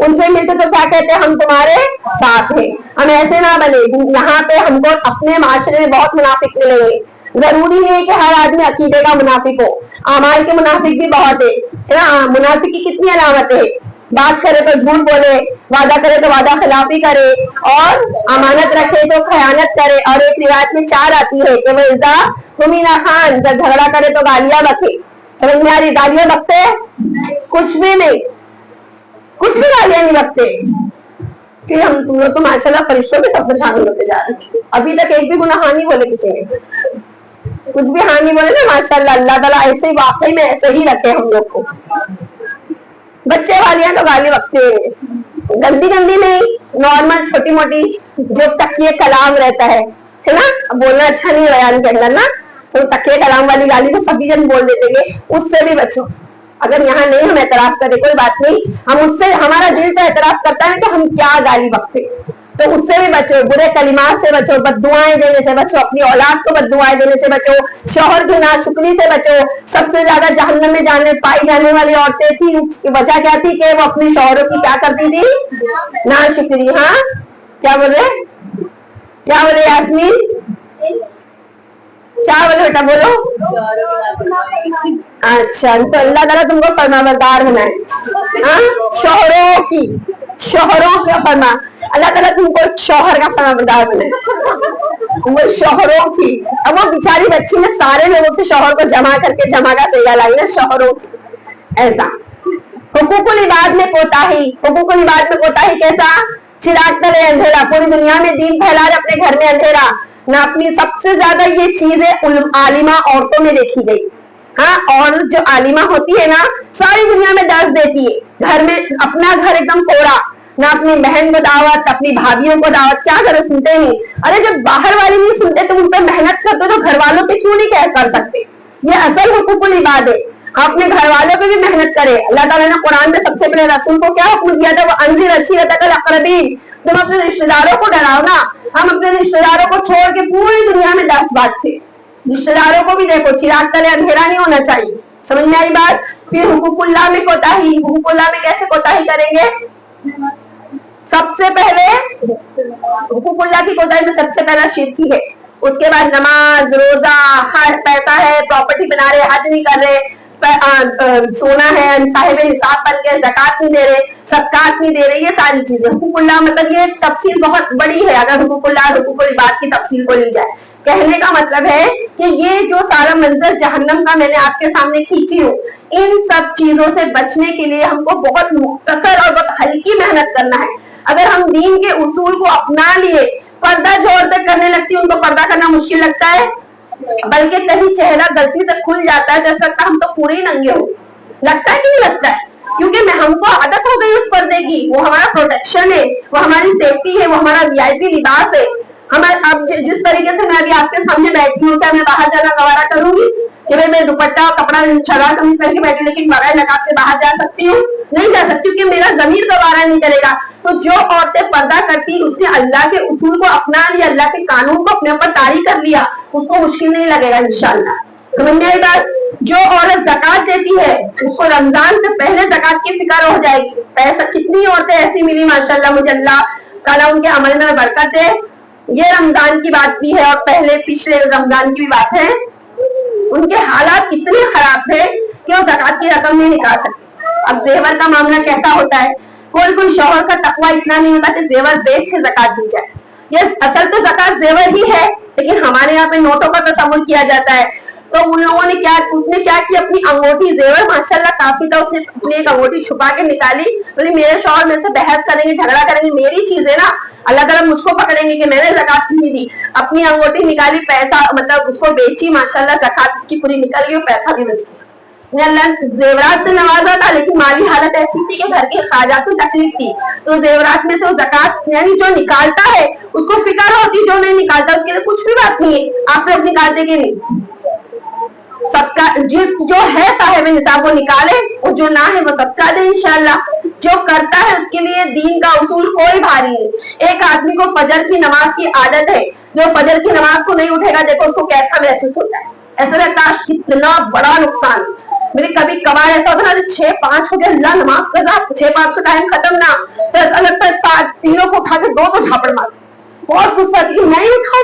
ان سے ملتے تو کیا کہتے ہیں؟ ہم تمہارے ساتھ ہیں. ہم ایسے نہ بنے. یہاں پہ ہم کو اپنے معاشرے میں بہت منافق ملیں گے. ضروری نہیں ہے کہ ہر آدمی عقیدے کا منافق ہو، اعمال کے منافق بھی بہت ہے نا. منافق کی کتنی علامتیں ہیں؟ بات کرے تو جھوٹ بولے، وعدہ کرے تو وعدہ خلافی کرے، اور امانت رکھے تو خیانت کرے. اور ایک روایت میں 4 آتی ہے کہ وہ عزا تمینا خان، جب جھگڑا کرے تو گالیاں بکے. سمجھ میں آ رہی؟ گالیاں بکتے کچھ بھی نہیں، کچھ بھی گالیاں نہیں بکتے. کہ ہم تم لوگ تو ماشاءاللہ فرشتوں کے سب میں شامل ہوتے جا رہے ہیں. ابھی تک ایک بھی گناہ نہیں بولے کسی نے، کچھ بھی ہانی بولے نا ماشاءاللہ. اللہ تعالیٰ ایسے ہی واقعی میں ایسے ہی رکھے ہم لوگ کو. बच्चे वालियां तो गाली बकते हैं, गंदी गंदी नहीं, नॉर्मल छोटी मोटी जो तकिए कलाम रहता है ना, बोलना अच्छा नहीं बयान के अंदर ना, तो तकिए कलाम वाली गाली तो सभी जन बोल देते हैं, उससे भी बचो। अगर यहाँ नहीं हम एतराफ करें कोई बात नहीं, हम उससे, हमारा दिल तो एतराफ करता है कि हम क्या गाली बकते, तो उससे भी बचो, बुरे कलिमात से बचो, बद्दुआएं देने से बचो, अपनी औलाद को बद्दुआएं देने से बचो, शौहर की नाशुक्री से बचो। सबसे ज्यादा जहन्नम में पाई जाने वाली औरतें थी, उसकी वजह क्या थी कि वो अपने शौहरों की क्या करती थी, नाशुक्री। हाँ क्या बोल रहे, क्या बोले यास्मीन, क्या बोले बेटा, बोलो। अच्छा, तो अल्लाह ताला तुमको फरमाबरदार बनाए, हाँ, शौहरों के फरमा, अल्लाह ताला तुमको शौहर का फरमाबरदार बनाए। वो शौहरों की, अब वो बेचारी बच्ची ने सारे लोगों के शौहर को जमा करके, जमा का सही लाई ना, शौहरों की, ऐसा। हुकूकुल इबाद में कोताही, हुकूकुल इबाद में कोताही कैसा, चिराग तले अंधेरा, पूरी दुनिया में दीन फैला रहे, अपने घर में अंधेरा ना। अपनी सबसे ज्यादा ये चीजें आलिमा औरतों में देखी गई। हाँ, और जो आलिमा होती है ना, सारी दुनिया में दर्ज देती है, घर में अपना घर एकदम कोरा ना, अपनी बहन को दावत, अपनी भाभीियों को दावत, क्या करे, सुनते नहीं। अरे जब बाहर वाले नहीं सुनते तो उन पर मेहनत करते, तो घर वालों पे क्यों नहीं कर सकते। ये असल हुकूकुल इबाद है, अपने घर वालों पे भी मेहनत करे। अल्लाह ताला ने कुरान में सबसे पहले रसूल को क्या हुक्म दिया था, वो अंजीर अशीरतकल अक़रबीन, तुम अपने रिश्तेदारों को डराओ ना। हम अपने रिश्तेदारों को छोड़ के पूरी दुनिया में 10 बात थे, रिश्तेदारों को भी देखो, चिराग तले अंधेरा नहीं होना चाहिए। समझ में आई बात। फिर हुकूकुल्लाह में कोताही, हुकूकुल्लाह में कैसे कोताही करेंगे, सबसे पहले हुकूकुल्लाह की कोताही में सबसे पहला शिरकी है, उसके बाद नमाज, रोजा, हज, पैसा है, प्रॉपर्टी बना रहे, हज नहीं कर रहे, सोना है, साहिब हिसाब बन गए, ज़कात नहीं दे रहे, सदकात नहीं दे रहे, ये सारी चीजें। हुकूकुल्लाह मतलब ये तफसील बहुत बड़ी है, अगर हुकूकुल्लाह हुकूकुल इबाद की तफसील को ली जाए। कहने का मतलब है कि ये जो सारा मंजर जहन्नम का मैंने आपके सामने खींची हूँ, इन सब चीजों से बचने के लिए हमको बहुत मुख्तसर और बहुत हल्की मेहनत करना है। अगर हम दीन के उसूल को अपना लिए, पर्दा जो औरतें करने लगती है उनको पर्दा करना मुश्किल लगता है, बल्कि कहीं चेहरा गलती से खुल जाता है, जैसे लगता है हम तो पूरे ही नंगे हो, लगता है कि नहीं लगता है, क्योंकि हमको आदत हो गई उस पर्दे की। वो हमारा प्रोटेक्शन है, वो हमारी सेफ्टी है, वो हमारा वीआईपी लिबास है। हमारे अब जिस तरीके से मैं अभी आपके सामने बैठी हूँ, क्या मैं बाहर जाना गवारा करूंगी कि भाई मैं दुपट्टा कपड़ा शलवार कमीज पहन के बैठी, लेकिन बगैर नकाब से बाहर जा सकती हूँ? नहीं जा सकती, क्योंकि मेरा जमीर गवारा नहीं करेगा। तो जो औरतें पर्दा करती, उसने अल्लाह के उसूल को अपना लिया, अल्लाह के कानून को अपने ऊपर तारी कर लिया, उसको मुश्किल नहीं लगेगा इंशाअल्लाह। समझ में आई बात। जो औरत ज़कात देती है, उसको रमजान से पहले ज़कात की फिक्र हो जाएगी। पैसा, कितनी औरतें ऐसी मिली माशाअल्लाह मुझे, अल्लाह ताला उनके अमल में बरकत दे। ये रमजान की बात भी है और पहले पिछले रमजान की भी बात है, उनके हालात इतने खराब थे कि वो ज़कात की रकम नहीं निकाल सकते। अब जेवर का मामला कैसा होता है, कोई शौहर का तकवा इतना नहीं होता कि जेवर बेच के ज़कात दी जाए। ये असल तो ज़कात जेवर ही है, लेकिन हमारे यहाँ पे नोटों का तस्वुर किया जाता है। तो उन लोगों ने उसने क्या किया, अपनी अंगूठी, जेवर माशाल्लाह काफी था, उसने अपनी एक अंगूठी छुपा के निकाली, बोली मेरे शौहर मेरे से बहस करेंगे, झगड़ा करेंगे, मेरी चीज है ना, अल्लाह ताला मुझको पकड़ेंगे कि मैंने ज़कात नहीं दी। अपनी अंगूठी निकाली, पैसा मतलब उसको बेची, माशाल्लाह ज़कात की पूरी निकल गई, पैसा भी बच गया। अल्लाह जेवरात से नवाजा था, लेकिन माली हालत ऐसी थी कि घर के खर्चात में तकलीफ थी, तो जेवरात में से वो ज़कात यानी जो निकालता है उसको फिक्र होती, जो नहीं निकालता उसके लिए कुछ भी बात नहीं है, आप लोग निकाल देंगे नहीं। सबका जो है साहिब निसाब वो निकाले, और जो ना है वो सबका दे इंशाअल्लाह। जो करता है उसके लिए दीन का उसूल कोई भारी नहीं। एक आदमी को फजर की नमाज की आदत है, जो फजर की नमाज को नहीं उठेगा, देखो उसको कैसा महसूस होता है, ऐसा लगता है कितना बड़ा नुकसान। मेरे कभी कभार ऐसा होता है 6-5 हो गया, अल्लाह नमाज कर रहा, 6-5 का टाइम खत्म ना, तो ऐसा लगता है 7 तीनों को उठा के दो झापड़ मार, बहुत गुस्सा कि नहीं उठाओ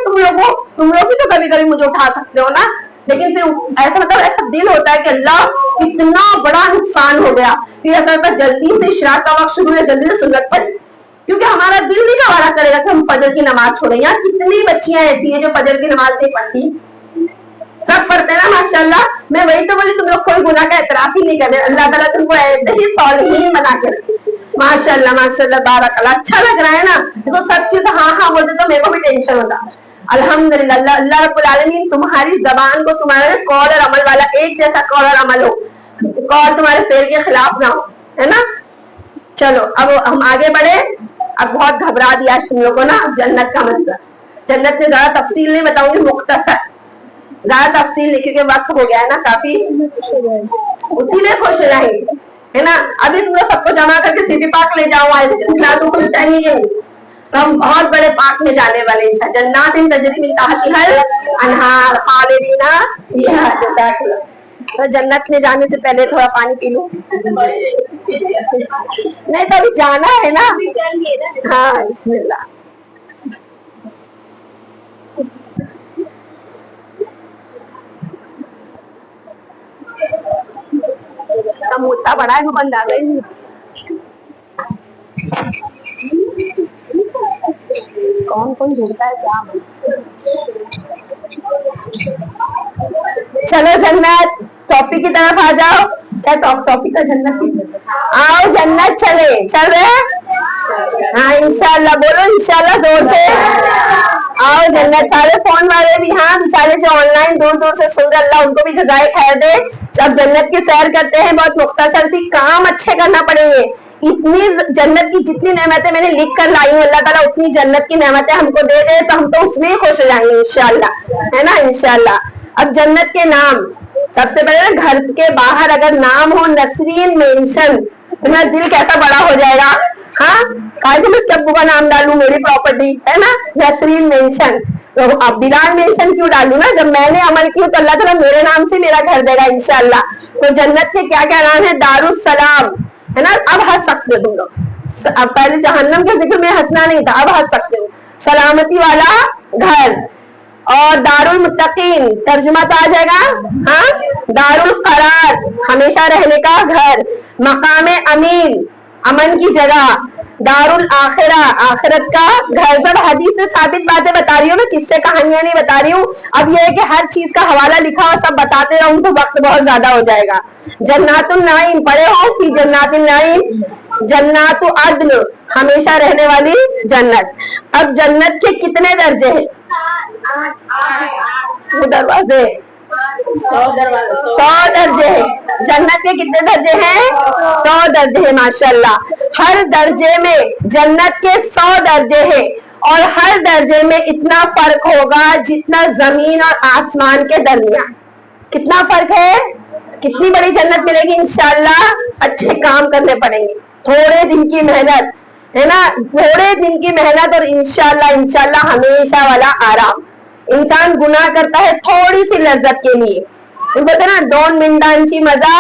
तुम लोग भी तो कभी कभी मुझे उठा सकते हो ना। लेकिन फिर ऐसा मतलब ऐसा दिल होता है कि अल्लाह कितना बड़ा नुकसान हो गया, फिर ऐसा लगता है जल्दी से इशराक का वक्त शुरू है, जल्दी से सुन्नत पढ़, क्योंकि हमारा दिल नहीं गवारा करेगा कि हम फजर की नमाज छोड़ें। यार कितनी बच्चियां ऐसी हैं जो फजर की नमाज नहीं पढ़ती, सब पढ़ते ना माशाल्लाह। मैं वही तो बोली, तुम लोग कोई गुनाह का एतराफ ही नहीं कर रहे, अल्लाह ताला तुमको ऐसे ही सालिहीन बना के रखे, माशाल्लाह माशाल्लाह बारकल्लाह। अच्छा लग रहा है ना, तो सब चीज हाँ बोलते तो मेरे को भी टेंशन होता। अल्हम्दुलिल्लाह, अल्लाह रब्बुल आलमीन तुम्हारी जबान को, तुम्हारे कौल और अमल वाला एक जैसा कौल और अमल हो, कौल तुम्हारे पैर के खिलाफ ना हो, है ना। चलो अब हम आगे बढ़े। अब बहुत घबरा दिया तुम लोगों को ना जन्नत का मतलब। जन्नत में ज्यादा तफसील नहीं बताऊंगी, मुख्तसर, ज्यादा तफसील नहीं क्योंकि वक्त हो गया है ना काफी, उसी में खुश रहेंगे, है ना। अभी तुम लोग सबको जमा करके सिटी पार्क ले जाओ, खिला दो, कुछ चाहिए। तो हम बहुत बड़े पार्क में जाने वाले हैं, जन्नातिन तजरी मिन तहतिहल अनहार खालिदीना फिहा जज़ाकल्लाह। तो जन्नत में जाने से पहले थोड़ा पानी पी लूं। नहीं तो अभी जाना है ना। हाँ बिस्मिल्लाह। मुद्दा बड़ा है, बंद आ गई। कौन कौन जुड़ता है क्या? चलो जन्नत टॉपिक की तरफ आ जाओ। क्या टॉपिक है जन्नत की? आओ जन्नत चले, चल रहे? हाँ इंशाल्लाह, बोलो इंशाल्लाह जोर से। आओ जन्नत। सारे फोन वाले भी, हाँ बेचारे जो ऑनलाइन दूर दूर से सुन रहे, अल्लाह उनको भी जज़ाए खैर दे। जब जन्नत की सैर करते हैं बहुत मुख्तसर सी काम अच्छे करना पड़ेंगे। इतनी जन्नत की जितनी नेमतें मैंने लिख कर लाई हूँ, अल्लाह ताला उतनी जन्नत की नेमतें हमको दे दे तो हम तो उसमें खुश हो जाएंगे इंशाल्लाह, है ना इंशाल्लाह। अब जन्नत के नाम, सबसे पहले घर के बाहर अगर नाम हो नसरीन मेंशन, तो मेरा दिल कैसा बड़ा हो जाएगा। हाँ कहा कि मैं चब्बू का नाम डालू, मेरी प्रॉपर्टी है ना, नसरीन मेंशन। तो अब बिलाल मेंशन क्यों डालू ना, जब मैंने अमल किया तो अल्लाह ताला मेरे नाम से मेरा घर देगा इंशाल्लाह। तो जन्नत के क्या क्या नाम है? दारुस सलाम, है ना। अब हंस सकते हो तुम लोग, अब पहले जहन्नम के जिक्र में हंसना नहीं था, अब हंस सकते हो। सलामती वाला घर। और दारुल मुत्तकीन तर्जुमा तो आ जाएगा, हाँ। दारुल करार हमेशा रहने का घर। मकाम अमीन अमन की जगह। दारुल आखिरा आखिरत का घर। जब हदीस से साबित बातें बता रही हूँ, मैं किससे कहानियां नहीं बता रही हूँ। अब यह है कि हर चीज का हवाला लिखा और सब बताते रहूं तो वक्त बहुत ज्यादा हो जाएगा। जन्नातुन नाइम पढ़े हो कि जन्नातुन नाइम, जन्नातु अदन हमेशा रहने वाली जन्नत। अब जन्नत के कितने दर्जे हैं? दरवाजे 100 दर्जे हैं। जन्नत के कितने दर्जे हैं? 100 दर्जे हैं माशाल्लाह। हर दर्जे में जन्नत के 100 दर्जे हैं और हर दर्जे में इतना फर्क होगा जितना जमीन और आसमान के दरमियान। कितना फर्क है? कितनी बड़ी जन्नत मिलेगी इंशाल्लाह। अच्छे काम करने पड़ेंगे, थोड़े दिन की मेहनत, है ना, थोड़े दिन की मेहनत और इंशाल्लाह इंशाल्लाह हमेशा वाला आराम। इंसान गुनाह करता है थोड़ी सी लज्जत के लिए, तो बोलते ना 2 मिनिटांची मजा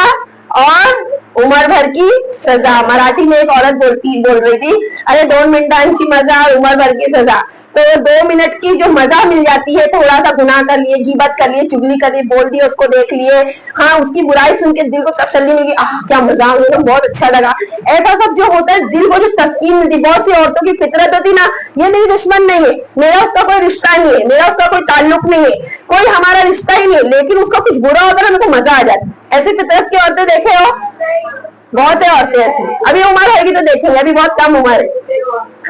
और उम्र भर की सजा। मराठी में एक औरत बोल रही थी, अरे 2 मिनिटांची मजा और उम्र भर की सजा। तो 2 मिनट की जो मजा मिल जाती है, थोड़ा सा गुनाह कर लिए, गिबत कर लिए, चुगली कर ली, बोल दिए, उसको देख लिए, हाँ उसकी बुराई सुन के दिल को तसल्ली मिली, क्या मजा आ गया, बहुत अच्छा लगा। ऐसा सब जो होता है दिल को जो तस्कीन मिलती। बहुत सी औरतों की फितरत होती ना, ये मेरी दुश्मन नहीं है, मेरा उसका कोई रिश्ता नहीं है, मेरा उसका कोई ताल्लुक नहीं है, कोई हमारा रिश्ता ही नहीं है, लेकिन उसका कुछ बुरा होता है ना तो मजा आ जाता है। ऐसी फितरत की औरतें देखे हो? बहुत है औरतें ऐसी। अभी उम्र होगी तो देखेंगे, अभी बहुत कम उम्र है,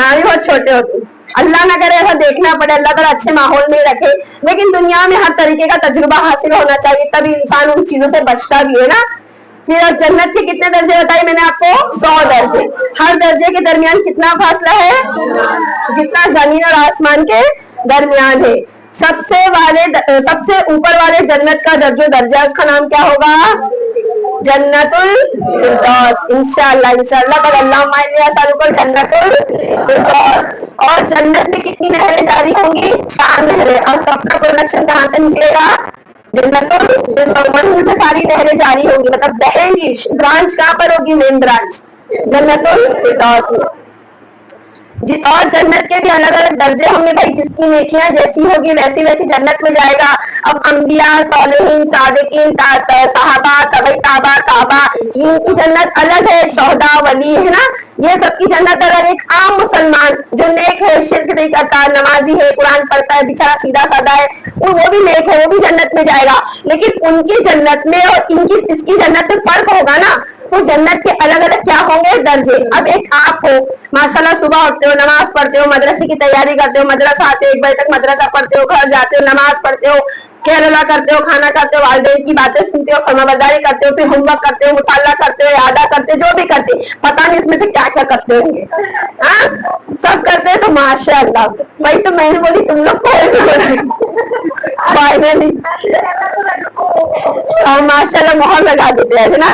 हाँ अभी बहुत छोटे होते। अल्लाह ना करे ऐसा देखना पड़े, अल्लाह ताला अच्छे माहौल में रखे, लेकिन दुनिया में हर तरीके का तजुर्बा हासिल होना चाहिए, तभी इंसान उन चीजों से बचता भी है ना। फिर जन्नत के कितने दर्जे बताए मैंने आपको? 100 दर्जे। हर दर्जे के दरमियान कितना फासला है? जितना जमीन और आसमान के दरमियान है। सबसे ऊपर वाले जन्नत का दर्जा उसका नाम क्या होगा? जन्नतुल फिरदौस। इंशाल्लाह इंशाल्लाह पर अल्लाहुम्मा इन्नी असअलुका जन्नतुल फिरदौस। और जन्नत में कितनी नहरें जारी होंगी? 4 नहरें। और सबका प्रोडक्शन कहाँ से निकलेगा? जन्नतुल फिरदौस से सारी नहरें जारी होंगी, मतलब बहेंगी। ब्रांच कहाँ पर होगी? मेन ब्रांच जन्नतुल फिरदौस में। और जन्नत के भी अलग अलग दर्जे होंगे भाई, जिसकी नेकियां जैसी होगी वैसी वैसी जन्नत में जाएगा। अब अंबिया, सालिहीन, सादिकीन, सहाबा, तबई ताबा, ताबा, इनकी जन्नत अलग है। शोहदा, वली, है ना, ये सबकी जन्नत अलग। एक आम मुसलमान जो नेक है, शिर्क नहीं करता, नमाजी है, कुरान पढ़ता है, बेचारा सीधा साधा है, वो भी नेक है, वो भी जन्नत में जाएगा। लेकिन उनकी जन्नत में और इसकी जन्नत में फर्क होगा ना। तो जन्नत के अलग अलग क्या होंगे? दर्जे। अब एक आप हो, माशाल्लाह सुबह उठते हो, नमाज पढ़ते हो, मदरसे की तैयारी करते हो, मदरसा आते हो, 1 बजे तक मदरसा पढ़ते हो, घर जाते हो, नमाज पढ़ते हो, خیر اللہ کرتے ہو, کھانا کھاتے ہو, والدین کی باتیں سنتے ہو, فرمانبرداری کرتے ہو, پھر ہوم ورک کرتے ہو, مطالعہ کرتے ہو, اعادہ کرتے ہو, جو بھی کرتے, پتہ نہیں اس میں سے کیا کیا کرتے ہوں گے, ہاں سب کرتے ہیں. تو ماشاء اللہ, وہی تو میں نے بولی تم لوگ فائنلی ماشاء اللہ مہر لگا دیتے ہیں نا.